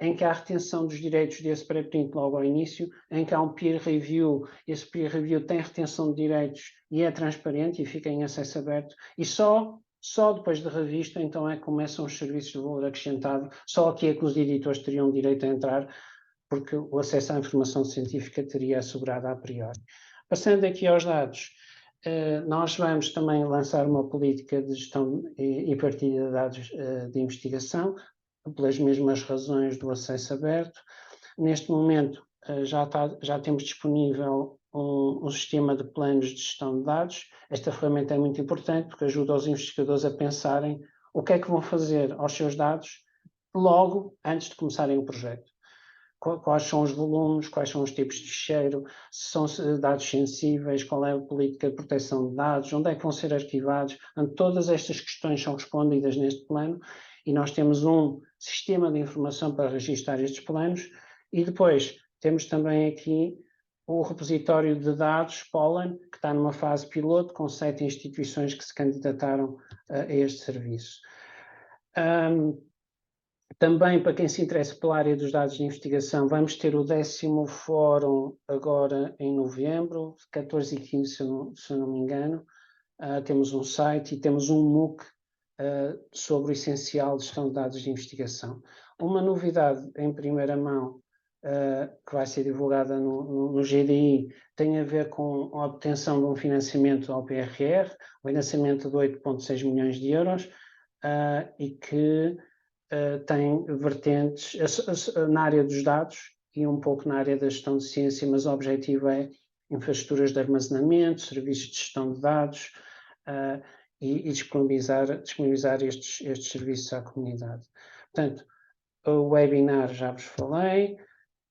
Speaker 5: em que há a retenção dos direitos desse pré-print logo ao início, em que há um peer review, esse peer review tem retenção de direitos e é transparente e fica em acesso aberto, e só depois da revista então é que começam os serviços de valor acrescentado, só aqui é que os editores teriam direito a entrar, porque o acesso à informação científica teria assegurado a priori. Passando aqui aos dados, nós vamos também lançar uma política de gestão e partilha de dados de investigação, pelas mesmas razões do acesso aberto. Neste momento já temos disponível um sistema de planos de gestão de dados. Esta ferramenta é muito importante porque ajuda os investigadores a pensarem o que é que vão fazer aos seus dados logo antes de começarem o projeto. Quais são os volumes, quais são os tipos de ficheiro, se são dados sensíveis, qual é a política de proteção de dados, onde é que vão ser arquivados. Todas estas questões são respondidas neste plano e nós temos um sistema de informação para registrar estes planos e depois temos também aqui o repositório de dados Pollen, que está numa fase piloto com 7 instituições que se candidataram a este serviço. Também, para quem se interessa pela área dos dados de investigação, vamos ter o 10º fórum agora em novembro, 14 e 15, se eu não me engano. Temos um site e temos um MOOC sobre o essencial de gestão de dados de investigação. Uma novidade em primeira mão, que vai ser divulgada no GDI, tem a ver com a obtenção de um financiamento ao PRR, o financiamento de 8,6 milhões de euros, e que tem vertentes na área dos dados e um pouco na área da gestão de ciência, mas o objetivo é infraestruturas de armazenamento, serviços de gestão de dados, e disponibilizar estes serviços à comunidade. Portanto, o webinar já vos falei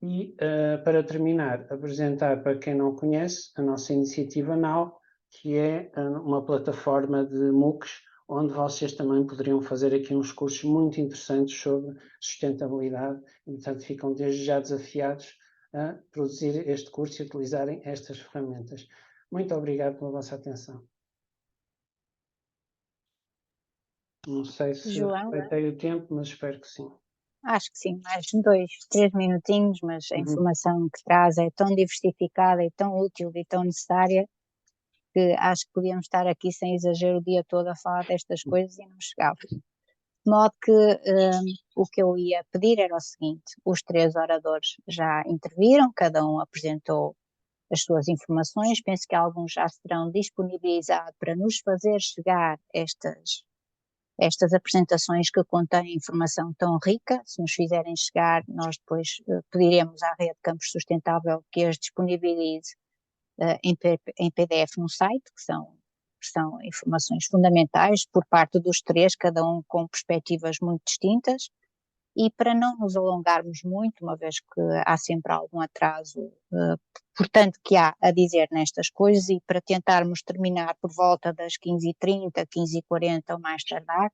Speaker 5: e, para terminar, apresentar para quem não conhece a nossa iniciativa Now, que é uma plataforma de MOOCs, onde vocês também poderiam fazer aqui uns cursos muito interessantes sobre sustentabilidade e, portanto, ficam desde já desafiados a produzir este curso e utilizarem estas ferramentas. Muito obrigado pela vossa atenção. Não sei se
Speaker 1: João?
Speaker 5: respeitei o tempo, mas espero que sim.
Speaker 1: Acho que sim, mais 2, 3 minutinhos, mas a informação que traz é tão diversificada e tão útil e tão necessária que acho que podíamos estar aqui sem exagero o dia todo a falar destas coisas e não chegava. De modo que o que eu ia pedir era o seguinte: os 3 oradores já interviram, cada um apresentou as suas informações, penso que alguns já se terão disponibilizado para nos fazer chegar estas apresentações que contêm informação tão rica. Se nos fizerem chegar, nós depois pediremos à Rede Campos Sustentável que as disponibilize em PDF no site, que são informações fundamentais por parte dos 3, cada um com perspectivas muito distintas. E para não nos alongarmos muito, uma vez que há sempre algum atraso, portanto, que há a dizer nestas coisas, e para tentarmos terminar por volta das 15h30, 15h40 ou mais tardar,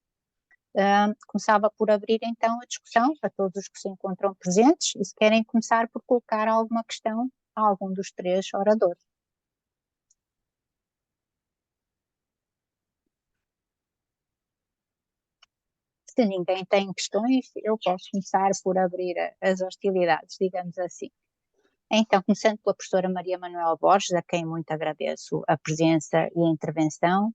Speaker 1: começava por abrir então a discussão para todos os que se encontram presentes e se querem começar por colocar alguma questão a algum dos 3 oradores. Se ninguém tem questões, eu posso começar por abrir as hostilidades, digamos assim. Então, começando pela professora Maria Manuela Borges, a quem muito agradeço a presença e a intervenção,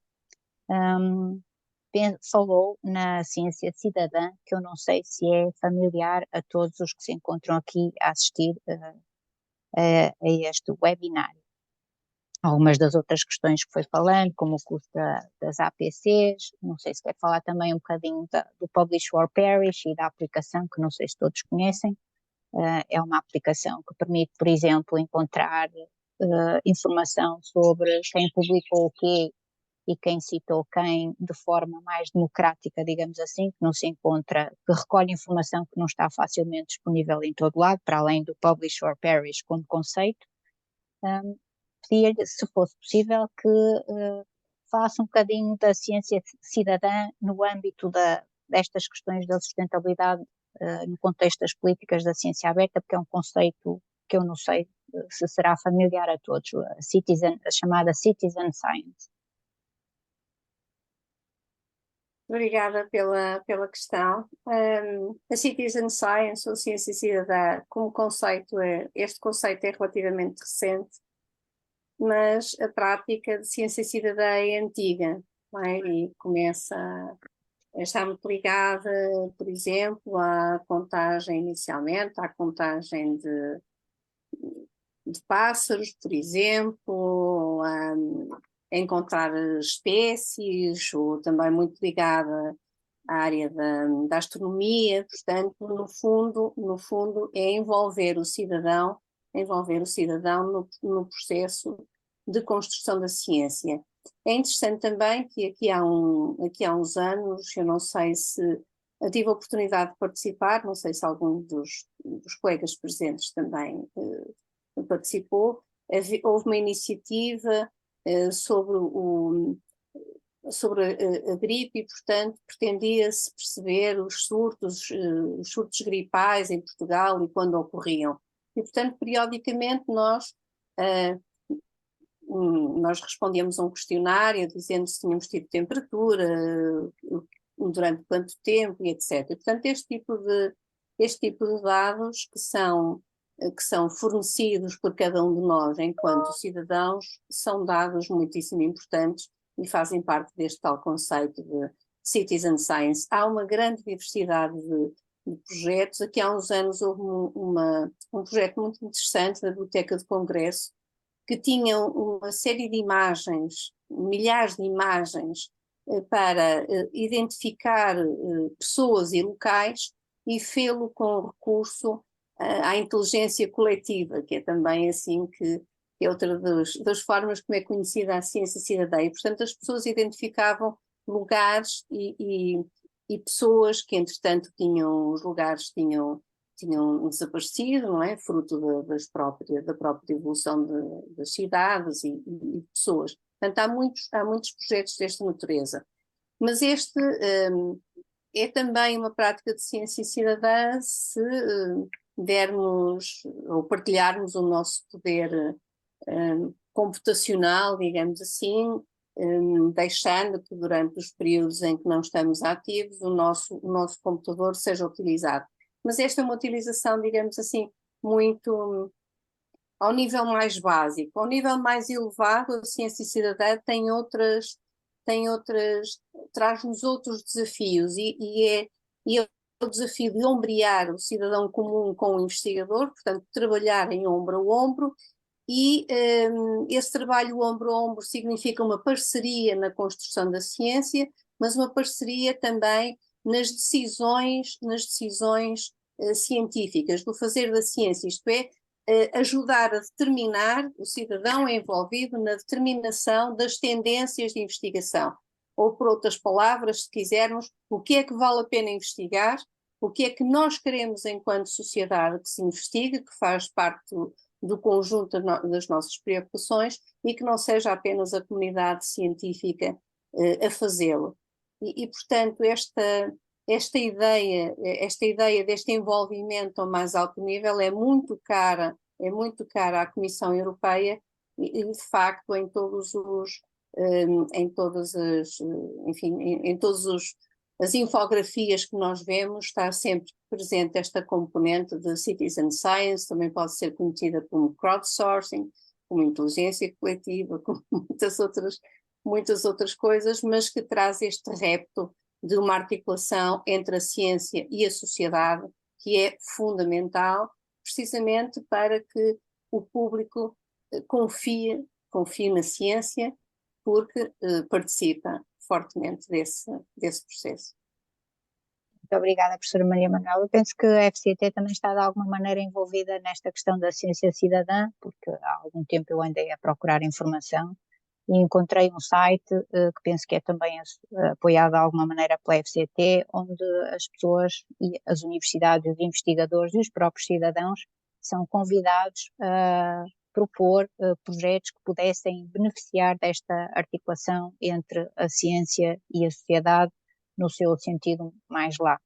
Speaker 1: falou na ciência cidadã, que eu não sei se é familiar a todos os que se encontram aqui a assistir a este webinário. Algumas das outras questões que foi falando, como o custo das APCs, não sei se quer falar também um bocadinho do Publish or Perish e da aplicação, que não sei se todos conhecem. É uma aplicação que permite, por exemplo, encontrar informação sobre quem publicou o quê e quem citou quem de forma mais democrática, digamos assim, que não se encontra, que recolhe informação que não está facilmente disponível em todo lado, para além do Publish or Perish como conceito. Pedir-lhe, se fosse possível, que faça um bocadinho da ciência cidadã no âmbito destas questões da sustentabilidade no contexto das políticas da ciência aberta, porque é um conceito que eu não sei se será familiar a todos, a chamada Citizen Science.
Speaker 2: Obrigada pela questão. A Citizen Science, ou Ciência Cidadã, como conceito, este conceito é relativamente recente, mas a prática de ciência cidadã é antiga, não é? E está muito ligada, por exemplo, à contagem inicialmente, à contagem de pássaros, por exemplo, a encontrar espécies, ou também muito ligada à área da astronomia. Portanto, no fundo é envolver o cidadão no processo de construção da ciência. É interessante também que aqui há uns anos, eu não sei se eu tive a oportunidade de participar, não sei se algum dos colegas presentes também participou, houve uma iniciativa sobre a gripe e, portanto, pretendia-se perceber os surtos gripais em Portugal e quando ocorriam. E, portanto, periodicamente nós respondíamos a um questionário dizendo se tínhamos tido temperatura, durante quanto tempo e etc. E, portanto, este tipo de dados que são fornecidos por cada um de nós enquanto cidadãos são dados muitíssimo importantes e fazem parte deste tal conceito de citizen science. Há uma grande diversidade de projetos. Aqui há uns anos houve um projeto muito interessante na Biblioteca do Congresso, que tinha uma série de imagens, milhares de imagens, para identificar pessoas e locais e fê-lo com recurso à inteligência coletiva, que é também assim que é outra das formas como é conhecida a ciência cidadã. E, portanto, as pessoas identificavam lugares e pessoas que, entretanto, os lugares tinham desaparecido, não é? Fruto da própria evolução das cidades e de pessoas. Portanto, há muitos projetos desta natureza. Mas este é também uma prática de ciência cidadã se dermos ou partilharmos o nosso poder computacional, digamos assim, deixando que durante os períodos em que não estamos ativos o nosso computador seja utilizado. Mas esta é uma utilização, digamos assim, muito ao nível mais básico. Ao nível mais elevado, a ciência cidadã traz-nos outros desafios e é o desafio de ombrear o cidadão comum com o investigador, portanto, trabalhar em ombro a ombro, e esse trabalho ombro a ombro significa uma parceria na construção da ciência, mas uma parceria também nas decisões científicas, do fazer da ciência, isto é, ajudar a determinar, o cidadão é envolvido na determinação das tendências de investigação, ou por outras palavras, se quisermos, o que é que vale a pena investigar, o que é que nós queremos enquanto sociedade que se investigue, que faz parte do conjunto das nossas preocupações e que não seja apenas a comunidade científica a fazê-lo. E, portanto, esta ideia deste envolvimento ao mais alto nível é muito cara à Comissão Europeia e de facto em todas as infografias que nós vemos está sempre presente esta componente de citizen science, também pode ser conhecida como crowdsourcing, como inteligência coletiva, como muitas outras coisas, mas que traz este repto de uma articulação entre a ciência e a sociedade, que é fundamental, precisamente para que o público confie na ciência, porque participa fortemente desse processo.
Speaker 1: Muito obrigada, professora Maria Manuela. Eu penso que a FCT também está de alguma maneira envolvida nesta questão da ciência cidadã, porque há algum tempo eu andei a procurar informação e encontrei um site que penso que é também apoiado de alguma maneira pela FCT, onde as pessoas e as universidades, os investigadores e os próprios cidadãos são convidados a propor projetos que pudessem beneficiar desta articulação entre a ciência e a sociedade no seu sentido mais lato.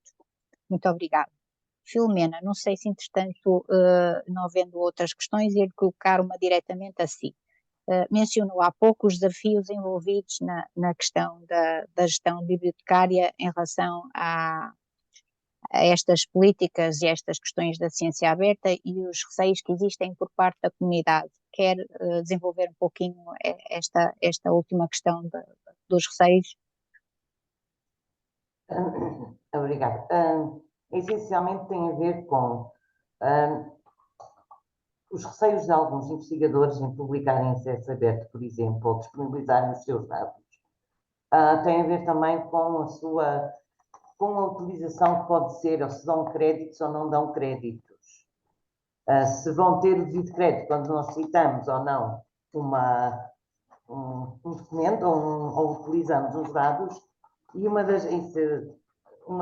Speaker 1: Muito obrigada. Filomena, não sei se entretanto, não havendo outras questões, ia colocar uma diretamente a si. Mencionou há pouco os desafios envolvidos na questão da gestão bibliotecária em relação a estas políticas e estas questões da ciência aberta e os receios que existem por parte da comunidade. Quer desenvolver um pouquinho esta última questão dos receios?
Speaker 3: Obrigada. Essencialmente tem a ver com os receios de alguns investigadores em publicarem em acesso aberto, por exemplo, ou disponibilizarem os seus dados. Tem a ver também com a utilização que pode ser, ou se dão créditos ou não dão créditos. Se vão ter o devido crédito quando nós citamos ou não um documento ou utilizamos os dados. E uma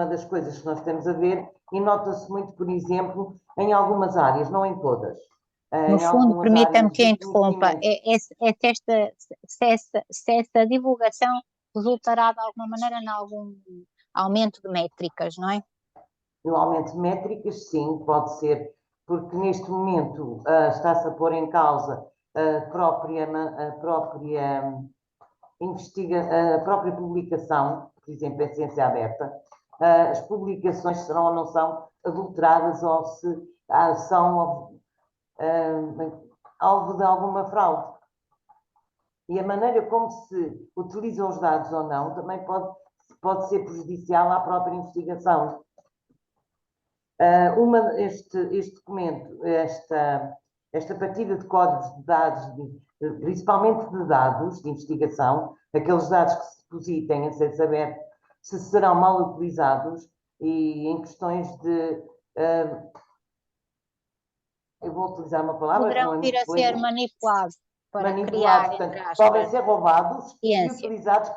Speaker 3: das coisas que nós temos a ver, e nota-se muito, por exemplo, em algumas áreas, não em todas.
Speaker 1: No fundo, permita-me que interrompa, se essa divulgação resultará de alguma maneira em algum aumento de métricas, não é?
Speaker 3: No aumento de métricas, sim, pode ser, porque neste momento está-se a pôr em causa a própria publicação, por exemplo, em ciência aberta. As publicações serão ou não são adulteradas ou se são alvo de alguma fraude. E a maneira como se utilizam os dados ou não também pode ser prejudicial à própria investigação. Este documento, esta partida de códigos de dados, principalmente de dados de investigação, aqueles dados que se depositem em acesso aberto, se serão mal utilizados e em questões de... eu vou utilizar uma palavra...
Speaker 1: Poderão vir a ser manipulados para
Speaker 3: criar,
Speaker 1: portanto,
Speaker 3: podem ser roubados
Speaker 1: ciência.
Speaker 3: E utilizados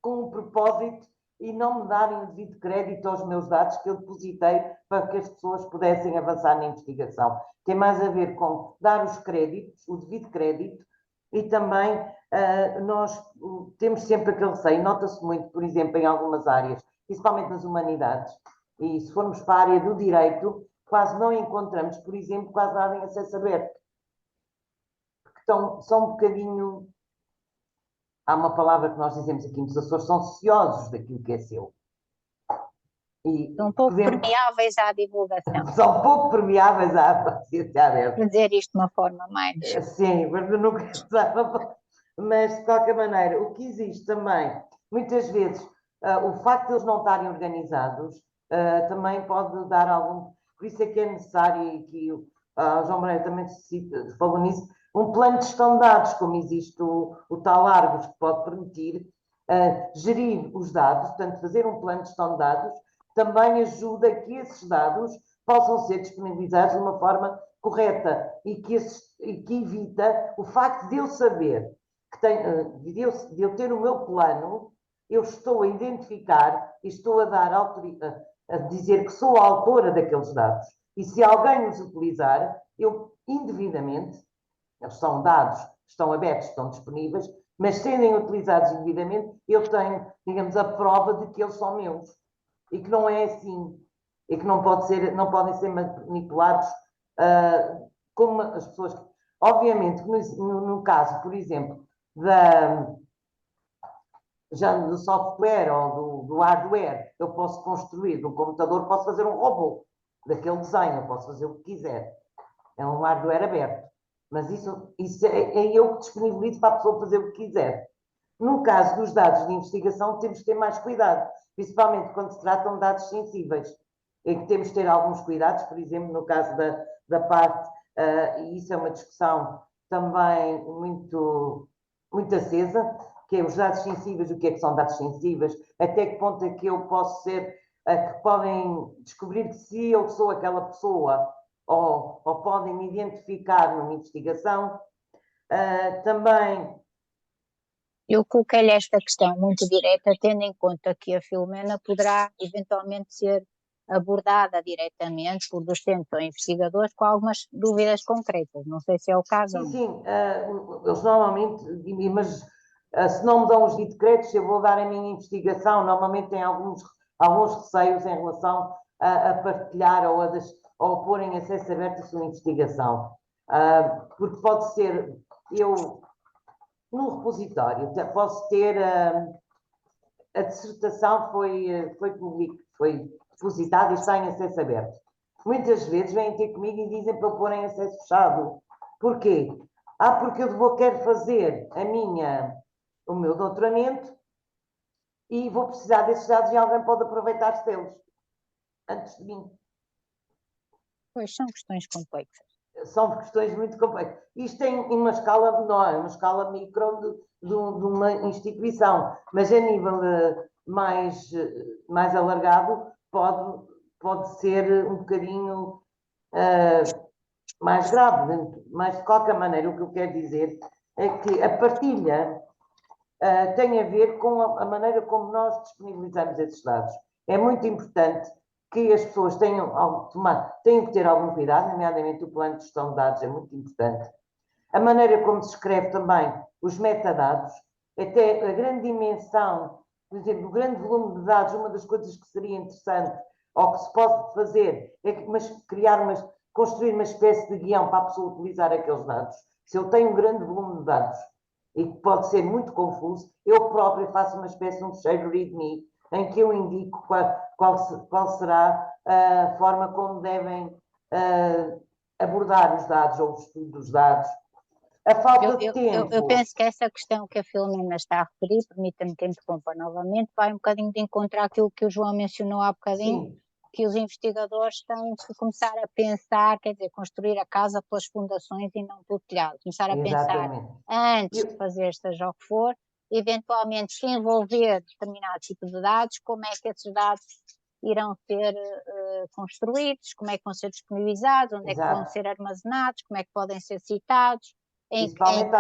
Speaker 3: com um propósito e não me darem o devido crédito aos meus dados que eu depositei para que as pessoas pudessem avançar na investigação. Tem mais a ver com dar os créditos, o devido crédito, e também nós temos sempre aquele receio, nota-se muito, por exemplo, em algumas áreas, principalmente nas humanidades, e se formos para a área do direito, quase não encontramos, por exemplo, quase nada em acesso aberto. Porque são um bocadinho... Há uma palavra que nós dizemos aqui nos Açores, são ciosos daquilo que é seu. E
Speaker 1: São pouco permeáveis à divulgação.
Speaker 3: são pouco permeáveis à ciência aberta.
Speaker 1: Para dizer isto de uma forma mais...
Speaker 3: Sim, mas eu nunca usava. Mas, de qualquer maneira, o que existe também, muitas vezes, o facto de eles não estarem organizados também pode dar algum... Por isso é que é necessário, e aqui o João Moreira também falou nisso, um plano de gestão de dados, como existe o tal Argos, que pode permitir gerir os dados, portanto, fazer um plano de gestão de dados, também ajuda que esses dados possam ser disponibilizados de uma forma correta e que evita o facto de eu saber de eu ter o meu plano, eu estou a identificar e estou a dar a dizer que sou a autora daqueles dados. E se alguém os utilizar, eu indevidamente, eles são dados, estão abertos, estão disponíveis, mas serem utilizados indevidamente, eu tenho, digamos, a prova de que eles são meus. E que não é assim, e que não podem ser manipulados como as pessoas. Obviamente, no caso, por exemplo, já do software ou do hardware, eu posso construir, no computador, posso fazer um robô daquele desenho, eu posso fazer o que quiser. É um hardware aberto. Mas isso é eu que disponibilizo para a pessoa fazer o que quiser. No caso dos dados de investigação, temos que ter mais cuidado, principalmente quando se tratam de dados sensíveis, em que temos que ter alguns cuidados, por exemplo, no caso da parte, e isso é uma discussão também muito, muito acesa, que é os dados sensíveis, o que é que são dados sensíveis, até que ponto é que eu posso ser, que podem descobrir que se eu sou aquela pessoa, ou podem me identificar numa investigação. Também...
Speaker 1: Eu coloquei-lhe esta questão muito direta, tendo em conta que a Filomena poderá eventualmente ser abordada diretamente por docentes ou investigadores com algumas dúvidas concretas. Não sei se é o caso.
Speaker 3: Sim, eles normalmente, mas se não me dão os decretos, eu vou dar a minha investigação. Normalmente têm alguns receios em relação a partilhar ou a pôr em acesso aberto a sua investigação. Porque pode ser, no repositório, posso ter a dissertação foi depositada e está em acesso aberto. Muitas vezes vêm ter comigo e dizem para eu pôr em acesso fechado. Porquê? Porque eu quero fazer o meu doutoramento e vou precisar desses dados e alguém pode aproveitar-se deles antes de mim.
Speaker 1: Pois são questões complexas.
Speaker 3: São questões muito complexas. Isto tem uma escala menor, uma escala micro de uma instituição, mas a nível mais alargado pode ser um bocadinho mais grave. Mas, de qualquer maneira, o que eu quero dizer é que a partilha tem a ver com a maneira como nós disponibilizamos esses dados. É muito importante que as pessoas tenham que ter algum cuidado, nomeadamente o plano de gestão de dados é muito importante. A maneira como se escreve também os metadados, até a grande dimensão, por exemplo, o grande volume de dados, uma das coisas que seria interessante, ou que se pode fazer, é construir uma espécie de guião para a pessoa utilizar aqueles dados. Se eu tenho um grande volume de dados e que pode ser muito confuso, eu próprio faço uma espécie de um fecheiro README, em que eu indico qual será a forma como devem abordar os dados ou o estudo dos dados. A falta de tempo.
Speaker 1: Eu penso que essa questão que a Filomena está a referir, permita-me que interrompa novamente, vai um bocadinho de encontrar aquilo que o João mencionou há bocadinho. Sim. Que os investigadores têm que começar a pensar, quer dizer, construir a casa pelas fundações e não pelo telhado. Começar a pensar antes de fazer seja o que for, eventualmente se envolver determinado tipo de dados, como é que esses dados irão ser construídos, como é que vão ser disponibilizados, onde é que vão ser armazenados, como é que podem ser citados, em que tipo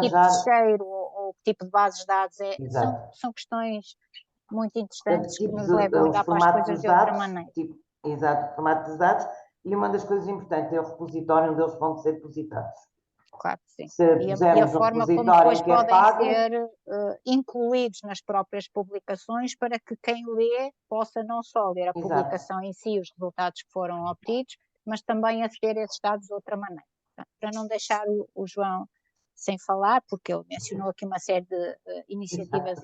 Speaker 1: de fecheiro ou tipo de bases de dados,
Speaker 3: Exato.
Speaker 1: são questões muito
Speaker 3: Portanto,
Speaker 1: interessantes que
Speaker 3: tipos
Speaker 1: nos levam a
Speaker 3: os
Speaker 1: olhar para as
Speaker 3: formatos
Speaker 1: coisas
Speaker 3: dos
Speaker 1: de outra
Speaker 3: dados,
Speaker 1: maneira.
Speaker 3: tipo, exato, o formato dos dados, e uma das coisas importantes é o repositório onde eles vão ser depositados.
Speaker 1: Claro que sim.
Speaker 3: Se
Speaker 1: E a
Speaker 3: pusermos um
Speaker 1: forma como
Speaker 3: repositório
Speaker 1: depois
Speaker 3: em que é
Speaker 1: podem
Speaker 3: pago,
Speaker 1: ser incluídos nas próprias publicações para que quem lê possa não só ler a
Speaker 3: exato,
Speaker 1: publicação em si, os resultados que foram obtidos, mas também aceder a esses dados de outra maneira. Portanto, para não deixar o João sem falar, porque ele mencionou aqui uma série de iniciativas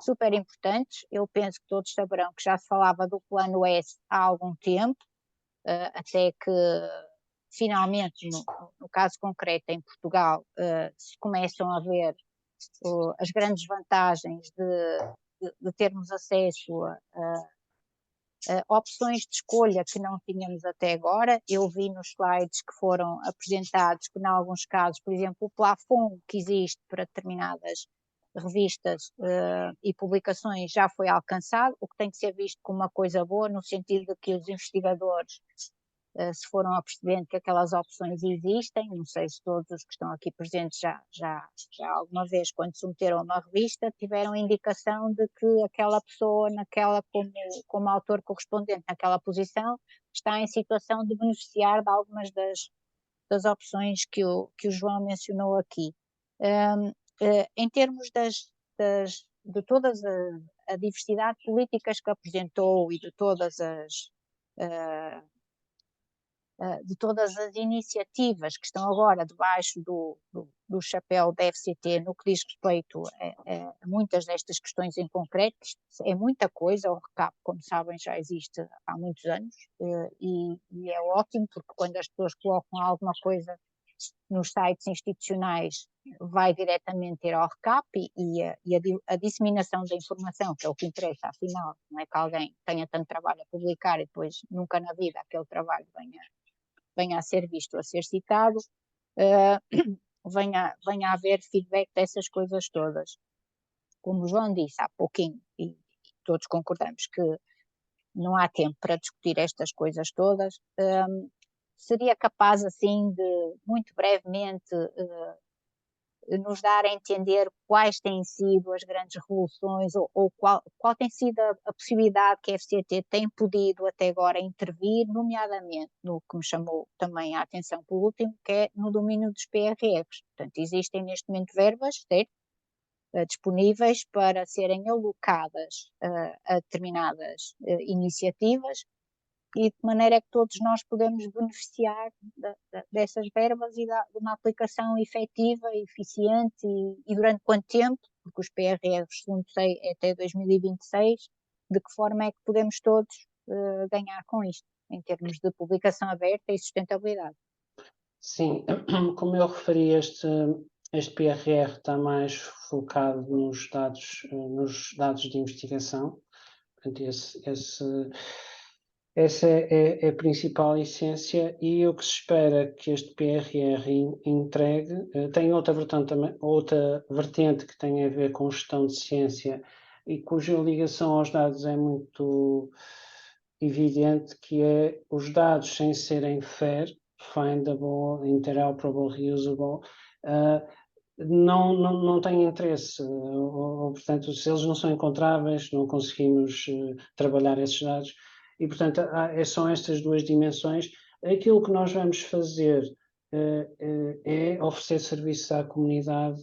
Speaker 1: super importantes. Eu penso que todos saberão que já se falava do Plano S há algum tempo, até que finalmente, no caso concreto em Portugal, se começam a ver as grandes vantagens de termos acesso a opções de escolha que não tínhamos até agora. Eu vi nos slides que foram apresentados que, em alguns casos, por exemplo, o plafond que existe para determinadas revistas e publicações já foi alcançado, o que tem que ser visto como uma coisa boa, no sentido de que os investigadores se foram apercebendo que aquelas opções existem. Não sei se todos os que estão aqui presentes já alguma vez, quando submeteram uma revista, tiveram indicação de que aquela pessoa, como autor correspondente naquela posição, está em situação de beneficiar de algumas das opções que o João mencionou aqui. Em termos de toda a diversidade de políticas que apresentou e de todas as iniciativas que estão agora debaixo do chapéu da FCT no que diz respeito a muitas destas questões em concreto. É muita coisa, o RCAP, como sabem, já existe há muitos anos, e é ótimo, porque quando as pessoas colocam alguma coisa nos sites institucionais, vai diretamente ter ao RCAP, e a disseminação da informação, que é o que interessa, afinal, não é que alguém tenha tanto trabalho a publicar e depois nunca na vida aquele trabalho venha a ser visto, a ser citado, venha a haver feedback dessas coisas todas. Como o João disse há pouquinho, e todos concordamos que não há tempo para discutir estas coisas todas, seria capaz, assim, de, muito brevemente, nos dar a entender quais têm sido as grandes revoluções ou qual tem sido a possibilidade que a FCT tem podido até agora intervir, nomeadamente no que me chamou também a atenção por último, que é no domínio dos PRRs. Portanto, existem neste momento verbas, certo? Disponíveis para serem alocadas a determinadas iniciativas, e de maneira que todos nós podemos beneficiar dessas verbas e de uma aplicação efetiva, eficiente e durante quanto tempo, porque os PRRs, segundo sei, é até 2026, de que forma é que podemos todos ganhar com isto, em termos de publicação aberta e sustentabilidade.
Speaker 5: Sim, como eu referi, este PRR está mais focado nos dados de investigação. Portanto, essa é a principal essência, e o que se espera que este PRR entregue. Tem outra vertente que tem a ver com gestão de ciência e cuja ligação aos dados é muito evidente, que é os dados sem serem FAIR, Findable, Interoperable, Reusable, não têm interesse, portanto, se eles não são encontráveis, não conseguimos trabalhar esses dados, e, portanto, são estas duas dimensões. Aquilo que nós vamos fazer é oferecer serviços à comunidade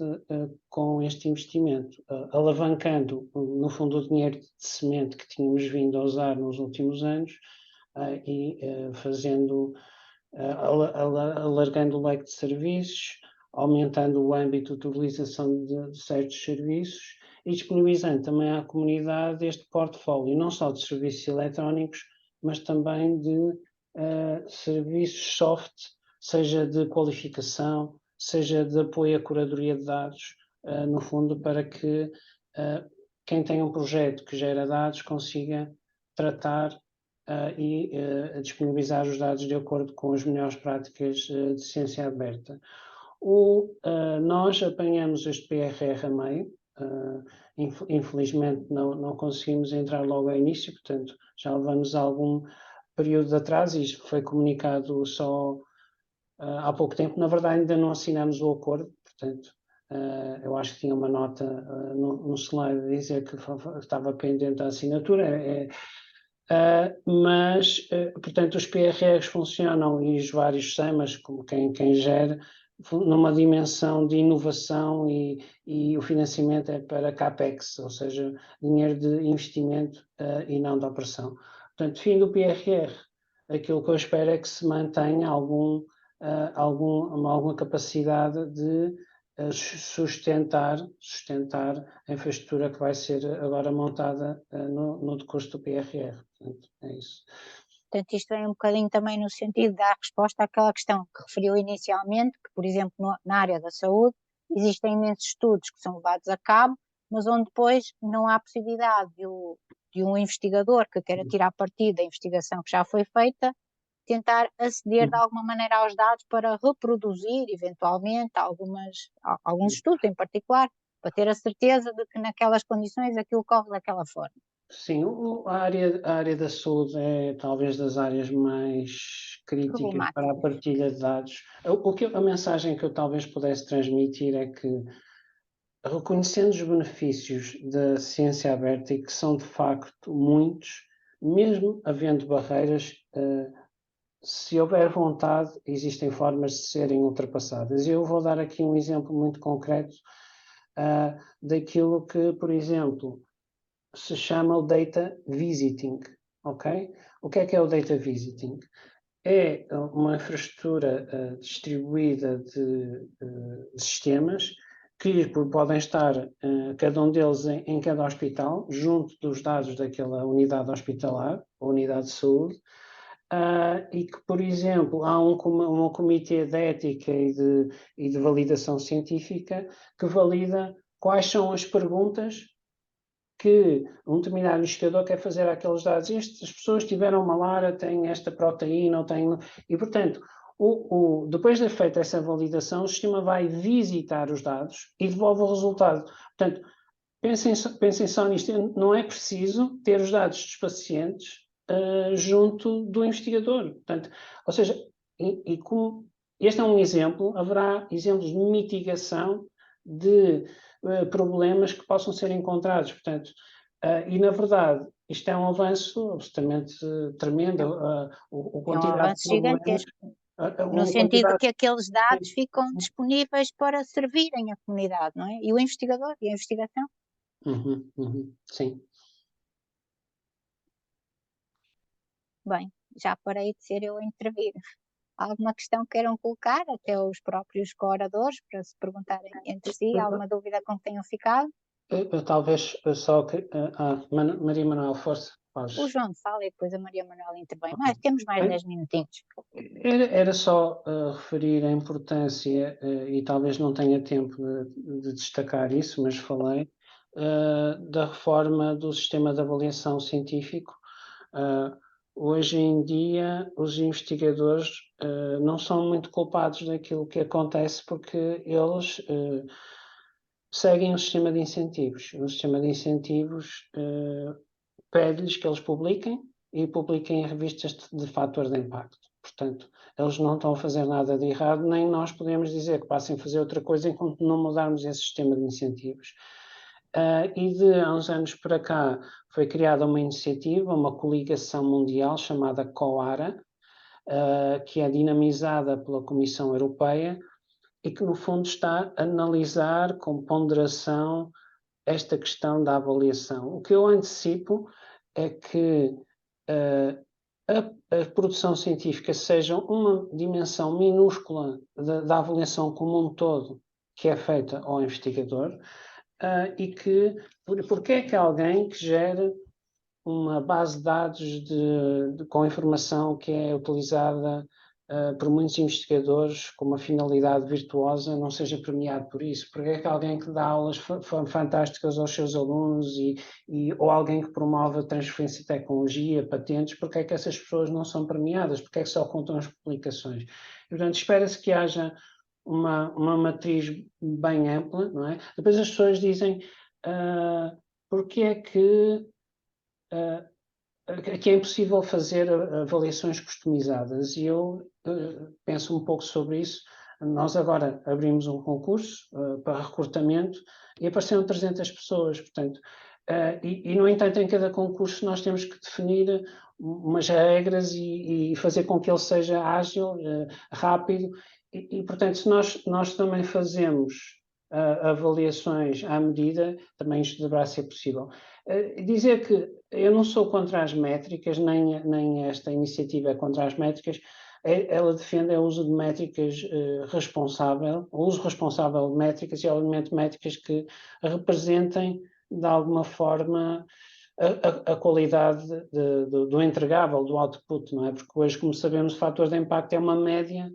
Speaker 5: com este investimento, alavancando, no fundo, o dinheiro de semente que tínhamos vindo a usar nos últimos anos e alargando o leque de serviços, aumentando o âmbito de utilização de certos serviços e disponibilizando também à comunidade este portfólio, não só de serviços eletrónicos, mas também de serviços soft, seja de qualificação, seja de apoio à curadoria de dados, no fundo, para que quem tem um projeto que gera dados consiga tratar e disponibilizar os dados de acordo com as melhores práticas de ciência aberta. Nós apanhamos este PRR a meio, infelizmente não conseguimos entrar logo ao início, portanto já levamos algum período de atraso, e isto foi comunicado só há pouco tempo. Na verdade, ainda não assinamos o acordo, portanto eu acho que tinha uma nota no slide a dizer que estava pendente da assinatura, mas, portanto, os PRRs funcionam e os vários SEMAs, como quem gera, numa dimensão de inovação e o financiamento é para CAPEX, ou seja, dinheiro de investimento e não de operação. Portanto, fim do PRR, aquilo que eu espero é que se mantenha alguma capacidade de sustentar a infraestrutura que vai ser agora montada no decurso do PRR. Portanto, é isso.
Speaker 1: Portanto, isto é um bocadinho também no sentido de dar resposta àquela questão que referiu inicialmente, que, por exemplo, na área da saúde, existem imensos estudos que são levados a cabo, mas onde depois não há possibilidade de um investigador que queira tirar partido da investigação que já foi feita, tentar aceder de alguma maneira aos dados para reproduzir, eventualmente, alguns estudos em particular, para ter a certeza de que naquelas condições aquilo corre daquela forma.
Speaker 5: Sim, a área da saúde é talvez das áreas mais críticas para a partilha de dados. A mensagem que eu talvez pudesse transmitir é que, reconhecendo os benefícios da ciência aberta, e que são de facto muitos, mesmo havendo barreiras, se houver vontade, existem formas de serem ultrapassadas. Eu vou dar aqui um exemplo muito concreto daquilo que, por exemplo, se chama o data visiting, ok? O que é o data visiting? É uma infraestrutura distribuída de sistemas que podem estar, cada um deles em cada hospital, junto dos dados daquela unidade hospitalar, ou unidade de saúde, e que, por exemplo, há um comitê de ética e de validação científica que valida quais são as perguntas que um determinado investigador quer fazer àqueles dados. Estas pessoas tiveram malária, têm esta proteína, ou têm... E, portanto, depois de feita essa validação, o sistema vai visitar os dados e devolve o resultado. Portanto, pensem só nisto. Não é preciso ter os dados dos pacientes junto do investigador. Portanto, ou seja, como este é um exemplo, haverá exemplos de mitigação de problemas que possam ser encontrados. Portanto, e na verdade, isto é um avanço absolutamente tremendo. O
Speaker 1: É um
Speaker 5: quantidade
Speaker 1: avanço
Speaker 5: de problemas,
Speaker 1: gigantesco, no sentido de que aqueles dados ficam disponíveis para servirem a comunidade, não é? E o investigador e a investigação.
Speaker 5: Sim.
Speaker 1: Bem, já parei de ser eu a intervir. Alguma questão que queiram colocar, até os próprios co-oradores, para se perguntarem entre si, alguma dúvida com que tenham ficado?
Speaker 5: Talvez só que... Maria Manuel, força.
Speaker 1: O João fala e depois a Maria Manuela intervém. Mas temos mais 10 minutinhos.
Speaker 5: Era só referir a importância, e talvez não tenha tempo de destacar isso, mas falei, da reforma do sistema de avaliação científico. Hoje em dia, os investigadores não são muito culpados daquilo que acontece, porque eles seguem o sistema de incentivos. O sistema de incentivos pede-lhes que eles publiquem e publiquem em revistas de fator de impacto. Portanto, eles não estão a fazer nada de errado, nem nós podemos dizer que passem a fazer outra coisa enquanto não mudarmos esse sistema de incentivos. E de há uns anos para cá foi criada uma iniciativa, uma coligação mundial chamada COARA, que é dinamizada pela Comissão Europeia e que no fundo está a analisar com ponderação esta questão da avaliação. O que eu antecipo é que a produção científica seja uma dimensão minúscula da avaliação como um todo que é feita ao investigador, e que, porque é que alguém que gere uma base de dados com informação que é utilizada por muitos investigadores com uma finalidade virtuosa não seja premiado por isso? Porque é que alguém que dá aulas fantásticas aos seus alunos ou alguém que promove a transferência de tecnologia, patentes, porque é que essas pessoas não são premiadas? Porque é que só contam as publicações? E, portanto, espera-se que haja uma matriz bem ampla, não é? Depois as pessoas dizem porque é que é impossível fazer avaliações customizadas, e eu penso um pouco sobre isso. Nós agora abrimos um concurso para recrutamento e apareceram 300 pessoas, portanto, no entanto, em cada concurso nós temos que definir umas regras e fazer com que ele seja ágil, rápido, portanto, se nós também fazemos avaliações à medida, também isto deverá ser possível. Dizer que eu não sou contra as métricas, nem esta iniciativa é contra as métricas, ela defende o uso de métricas responsável, o uso responsável de métricas e, obviamente, métricas que representem, de alguma forma, a qualidade do entregável, do output, não é? Porque hoje, como sabemos, o fator de impacto é uma média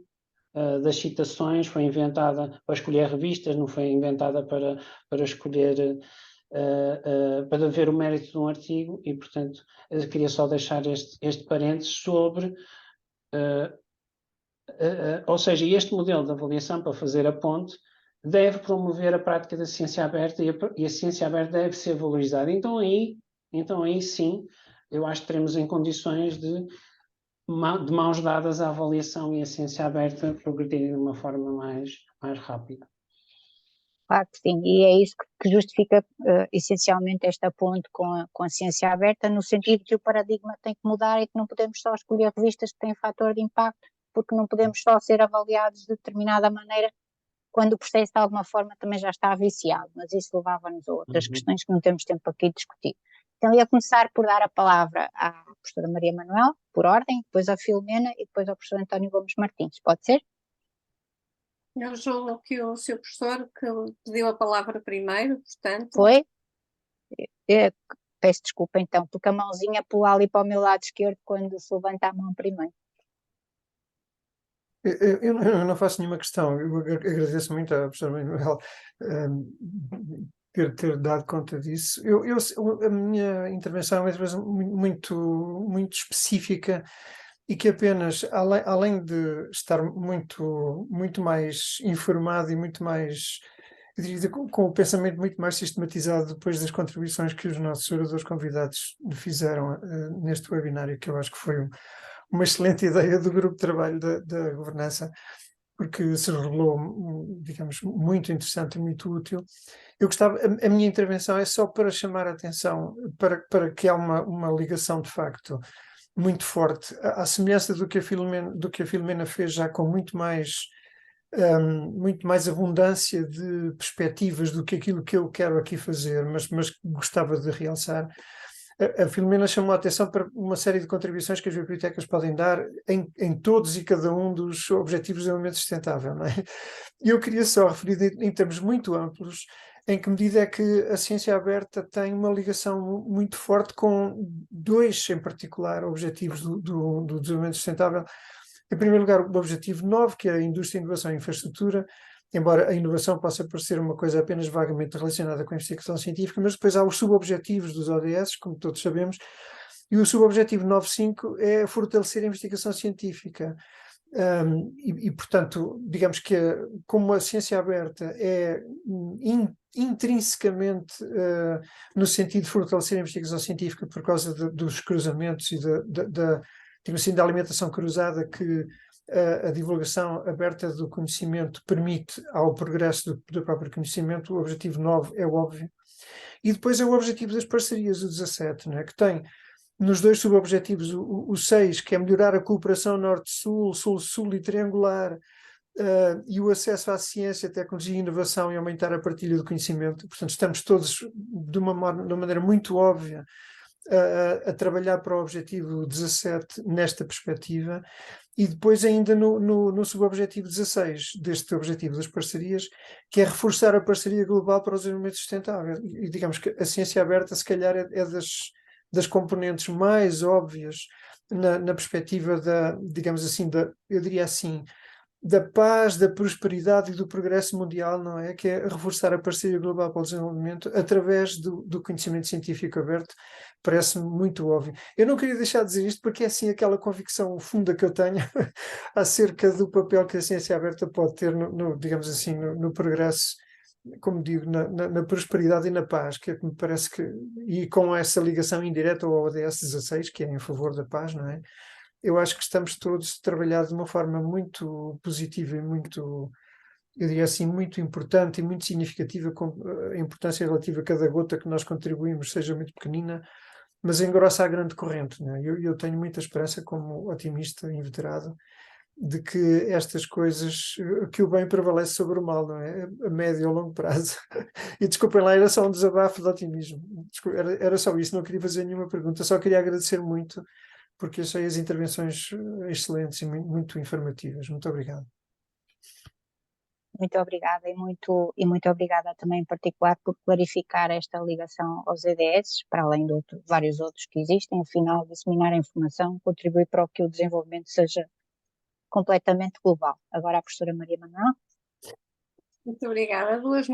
Speaker 5: das citações, foi inventada para escolher revistas, não foi inventada para escolher, para ver o mérito de um artigo e, portanto, eu queria só deixar este parênteses sobre... ou seja, este modelo de avaliação, para fazer a ponte, deve promover a prática da ciência aberta e a ciência aberta deve ser valorizada. Então aí sim, eu acho que teremos em condições de mãos dadas à avaliação e a ciência aberta progredirem de uma forma mais rápida.
Speaker 1: Claro que sim, e é isso que justifica essencialmente esta ponte com a ciência aberta, no sentido que o paradigma tem que mudar e que não podemos só escolher revistas que têm fator de impacto, porque não podemos só ser avaliados de determinada maneira quando o processo de alguma forma também já está viciado, mas isso levava-nos a outras questões que não temos tempo aqui de discutir. Então ia começar por dar a palavra à professora Maria Manuel, por ordem, depois à Filomena e depois ao professor António Gomes Martins, pode ser?
Speaker 2: Eu julgo que o seu professor que pediu a palavra primeiro, portanto...
Speaker 1: Foi? Peço desculpa então, porque a mãozinha pula ali para o meu lado esquerdo quando se levanta a mão primeiro.
Speaker 6: Eu não faço nenhuma questão. Eu agradeço muito à professora Manuel ter dado conta disso. A minha intervenção é muito específica e que apenas, além de estar muito mais informado e muito mais, eu diria, com o pensamento muito mais sistematizado depois das contribuições que os nossos oradores convidados fizeram neste webinário, que eu acho que foi uma excelente ideia do grupo de trabalho da governança, porque se revelou, digamos, muito interessante e muito útil. Eu gostava, a minha intervenção é só para chamar a atenção para que há uma ligação de facto muito forte, à semelhança do que a Filomena fez, já com muito mais abundância de perspectivas do que aquilo que eu quero aqui fazer, mas gostava de realçar. A Filomena chamou a atenção para uma série de contribuições que as bibliotecas podem dar em todos e cada um dos objetivos de desenvolvimento sustentável, não é? E eu queria só referir em termos muito amplos em que medida é que a ciência aberta tem uma ligação muito forte com dois, em particular, objetivos do desenvolvimento sustentável. Em primeiro lugar, o objetivo 9, que é a indústria, inovação e infraestrutura, embora a inovação possa parecer uma coisa apenas vagamente relacionada com a investigação científica, mas depois há os subobjetivos dos ODS, como todos sabemos, e o subobjetivo 9.5 é fortalecer a investigação científica. Portanto, digamos que como a ciência aberta é intrinsecamente no sentido de fortalecer a investigação científica por causa dos cruzamentos e digamos assim, da alimentação cruzada que a divulgação aberta do conhecimento permite ao progresso do próprio conhecimento, o objetivo 9 é óbvio. E depois é o objetivo das parcerias, o 17, não é? Que tem nos dois subobjetivos o 6, que é melhorar a cooperação norte-sul, sul-sul e triangular, e o acesso à ciência, tecnologia e inovação e aumentar a partilha do conhecimento. Portanto, estamos todos, de uma maneira muito óbvia, a trabalhar para o objetivo 17 nesta perspectiva. E depois ainda no subobjetivo 16 deste objetivo das parcerias, que é reforçar a parceria global para o desenvolvimento sustentável. E digamos que a ciência aberta, se calhar, é das componentes mais óbvias na perspectiva digamos assim, eu diria assim, da paz, da prosperidade e do progresso mundial, não é? Que é reforçar a parceria global para o desenvolvimento através do conhecimento científico aberto. Parece-me muito óbvio. Eu não queria deixar de dizer isto porque é assim aquela convicção funda que eu tenho acerca do papel que a ciência aberta pode ter digamos assim, no progresso, como digo, na prosperidade e na paz, que me parece que, e com essa ligação indireta ao ODS 16, que é em favor da paz, não é? eu acho que estamos todos a trabalhar de uma forma muito positiva e muito, eu diria assim, muito importante e muito significativa, com a importância relativa a cada gota que nós contribuímos, seja muito pequenina, mas engrossa a grande corrente, né? Eu tenho muita esperança, como otimista inveterado, de que estas coisas, que o bem prevalece sobre o mal, não é? A médio ou longo prazo. E desculpem lá, era só um desabafo de otimismo. Era só isso, não queria fazer nenhuma pergunta, só queria agradecer muito, porque achei as intervenções excelentes e muito informativas. Muito obrigado.
Speaker 1: Muito obrigada e muito obrigada também em particular por clarificar esta ligação aos EDS, para além de vários outros que existem. Afinal, disseminar a informação contribui para que o desenvolvimento seja completamente global. Agora a professora Maria Manuel.
Speaker 2: Muito obrigada. Duas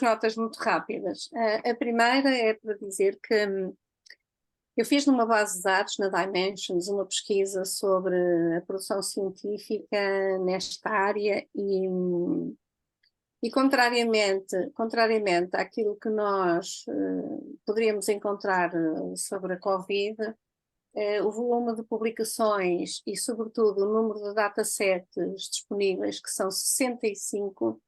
Speaker 2: notas muito rápidas. A primeira é para dizer que eu fiz numa base de dados, na Dimensions, uma pesquisa sobre a produção científica nesta área e contrariamente àquilo que nós poderíamos encontrar sobre a Covid, o volume de publicações e, sobretudo, o número de datasets disponíveis, que são 65,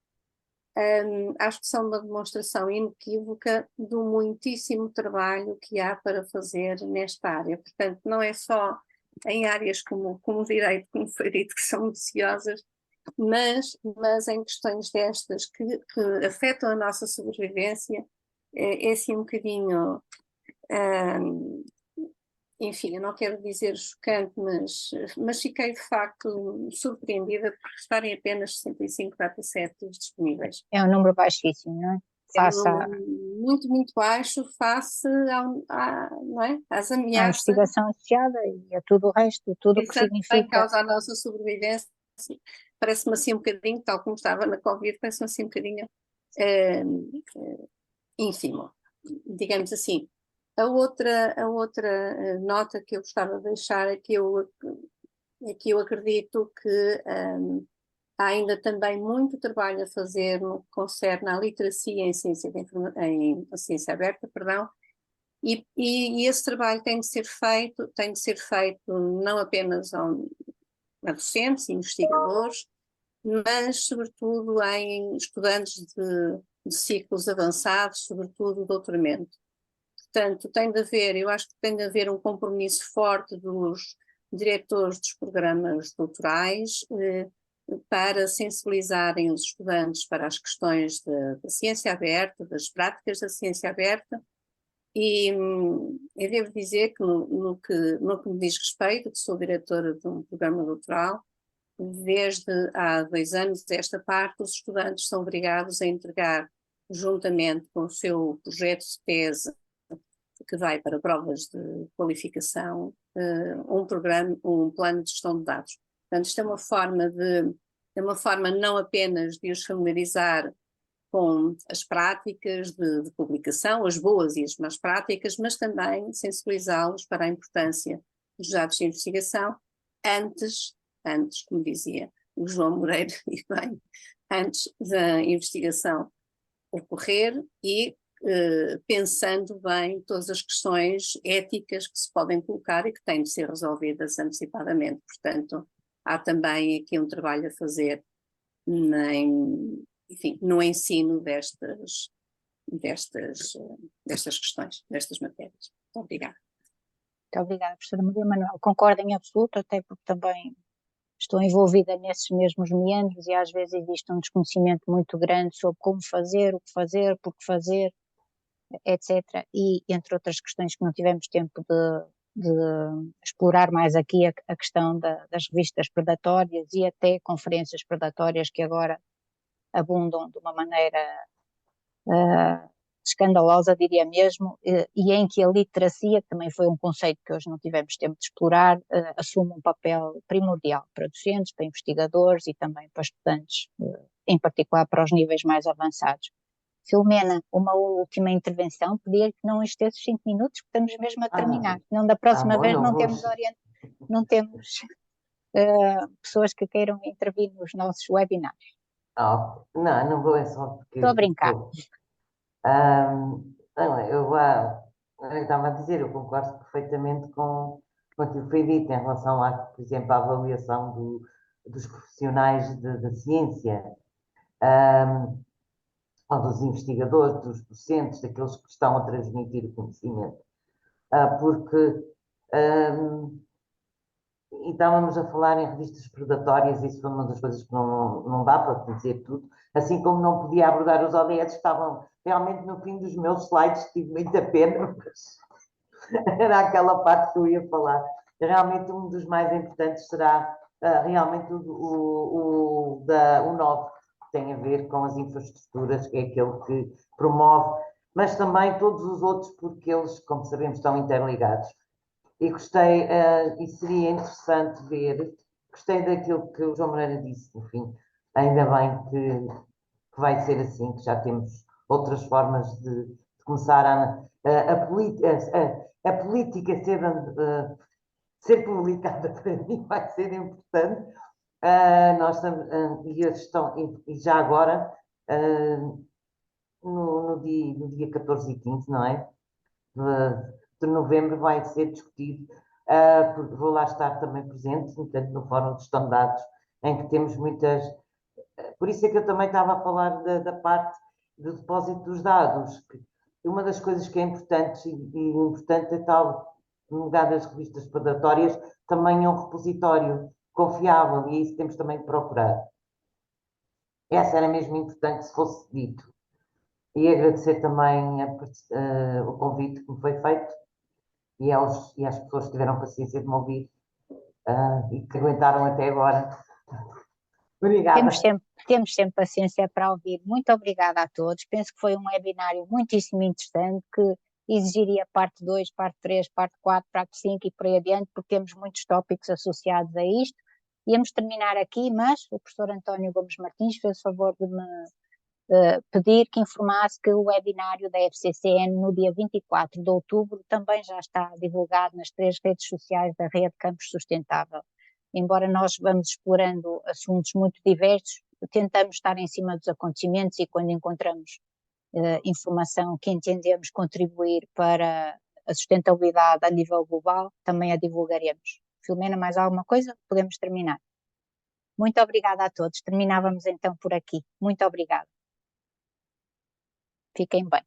Speaker 2: acho que são uma demonstração inequívoca do muitíssimo trabalho que há para fazer nesta área. Portanto, não é só em áreas como direito, como foi dito, que são nociosas, mas em questões destas que afetam a nossa sobrevivência, é assim um bocadinho, enfim, eu não quero dizer chocante, mas fiquei de facto surpreendida por estarem apenas 65 datasets disponíveis.
Speaker 1: É um número baixíssimo, não é?
Speaker 2: É um número muito, muito baixo face não é? Às
Speaker 1: à
Speaker 2: ameaças
Speaker 1: investigação associada e a tudo o resto, tudo o que
Speaker 2: que em
Speaker 1: significa.
Speaker 2: causa a nossa sobrevivência. Parece-me assim um bocadinho, tal como estava na Covid, parece-me assim um bocadinho ínfimo, digamos assim. A outra nota que eu gostava de deixar é que eu acredito que há ainda também muito trabalho a fazer no que concerne à literacia em ciência, em ciência aberta, perdão, e esse trabalho tem de ser feito não apenas a docentes e investigadores, mas sobretudo em estudantes de ciclos avançados, sobretudo doutoramento. Portanto, eu acho que tem de haver um compromisso forte dos diretores dos programas doutorais para sensibilizarem os estudantes para as questões da ciência aberta, das práticas da ciência aberta, e eu devo dizer que no que me diz respeito, que sou diretora de um programa doutoral, desde há 2 anos desta parte, os estudantes são obrigados a entregar, juntamente com o seu projeto de tese, que vai para provas de qualificação, um plano de gestão de dados. Portanto, isto é uma forma não apenas de os familiarizar com as práticas de publicação, as boas e as más práticas, mas também sensibilizá-los para a importância dos dados de investigação antes, como dizia o João Moreira, e bem, antes da investigação ocorrer e pensando bem todas as questões éticas que se podem colocar e que têm de ser resolvidas antecipadamente. Portanto, há também aqui um trabalho a fazer no ensino destas questões, destas matérias. Muito obrigada.
Speaker 1: Muito obrigada, professora Maria Manuel. Concordo em absoluto, até porque também estou envolvida nesses mesmos meandros e às vezes existe um desconhecimento muito grande sobre como fazer, o que fazer, por que fazer, etc. E entre outras questões que não tivemos tempo de explorar mais aqui, a questão das revistas predatórias e até conferências predatórias que agora abundam de uma maneira escandalosa, diria mesmo, e em que a literacia, que também foi um conceito que hoje não tivemos tempo de explorar, assume um papel primordial para docentes, para investigadores e também para estudantes, em particular para os níveis mais avançados. Filomena, uma última intervenção, pedir que não estesse 5 minutos, porque estamos mesmo a terminar. Não, da próxima
Speaker 3: bom,
Speaker 1: vez
Speaker 3: não
Speaker 1: não temos pessoas que queiram intervir nos nossos webinars.
Speaker 3: Não vou, é só porque...
Speaker 1: Estou a brincar.
Speaker 3: Não, eu estava a dizer, eu concordo perfeitamente com quanto foi dito em relação, por exemplo, à avaliação dos profissionais da ciência, ou dos investigadores, dos docentes, daqueles que estão a transmitir o conhecimento. Porque e estávamos a falar em revistas predatórias, isso foi uma das coisas que não dá para dizer tudo, assim como não podia abordar os ODS, estavam realmente no fim dos meus slides, tive muita pena, mas era aquela parte que eu ia falar. Realmente um dos mais importantes será realmente o 9, que tem a ver com as infraestruturas, que é aquele que promove, mas também todos os outros, porque eles, como sabemos, estão interligados. E gostei, e seria interessante ver, gostei daquilo que o João Moreira disse, enfim, ainda bem que vai ser assim, que já temos outras formas de começar a política ser publicada para mim vai ser importante. Nós estamos, e já agora, no dia 14 e 15, não é? De novembro vai ser discutido, porque vou lá estar também presente, portanto, no Fórum de Estandados, em que temos muitas. Por isso é que eu também estava a falar da parte do depósito dos dados. Uma das coisas que é importante, e importante é tal, no lugar das revistas predatórias, também é um repositório confiável, e isso temos também de procurar. Essa era mesmo importante se fosse dito. E agradecer também o convite que me foi feito e às pessoas que tiveram paciência de me ouvir e que aguentaram até agora. Obrigada.
Speaker 1: Temos sempre paciência para ouvir. Muito obrigada a todos. Penso que foi um webinário muitíssimo interessante, que exigiria parte 2, parte 3, parte 4, parte 5 e por aí adiante, porque temos muitos tópicos associados a isto. Íamos terminar aqui, mas o professor António Gomes Martins fez o favor de me pedir que informasse que o webinário da FCCN no dia 24 de outubro também já está divulgado nas 3 redes sociais da Rede Campus Sustentável. Embora nós vamos explorando assuntos muito diversos, tentamos estar em cima dos acontecimentos e quando encontramos informação que entendemos contribuir para a sustentabilidade a nível global, também a divulgaremos. Filomena, mais alguma coisa? Podemos terminar. Muito obrigada a todos. Terminávamos então por aqui. Muito obrigada. Fiquem bem.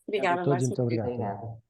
Speaker 2: Obrigada,
Speaker 7: a todos,
Speaker 2: Márcia.
Speaker 7: muito obrigado.
Speaker 3: Obrigada.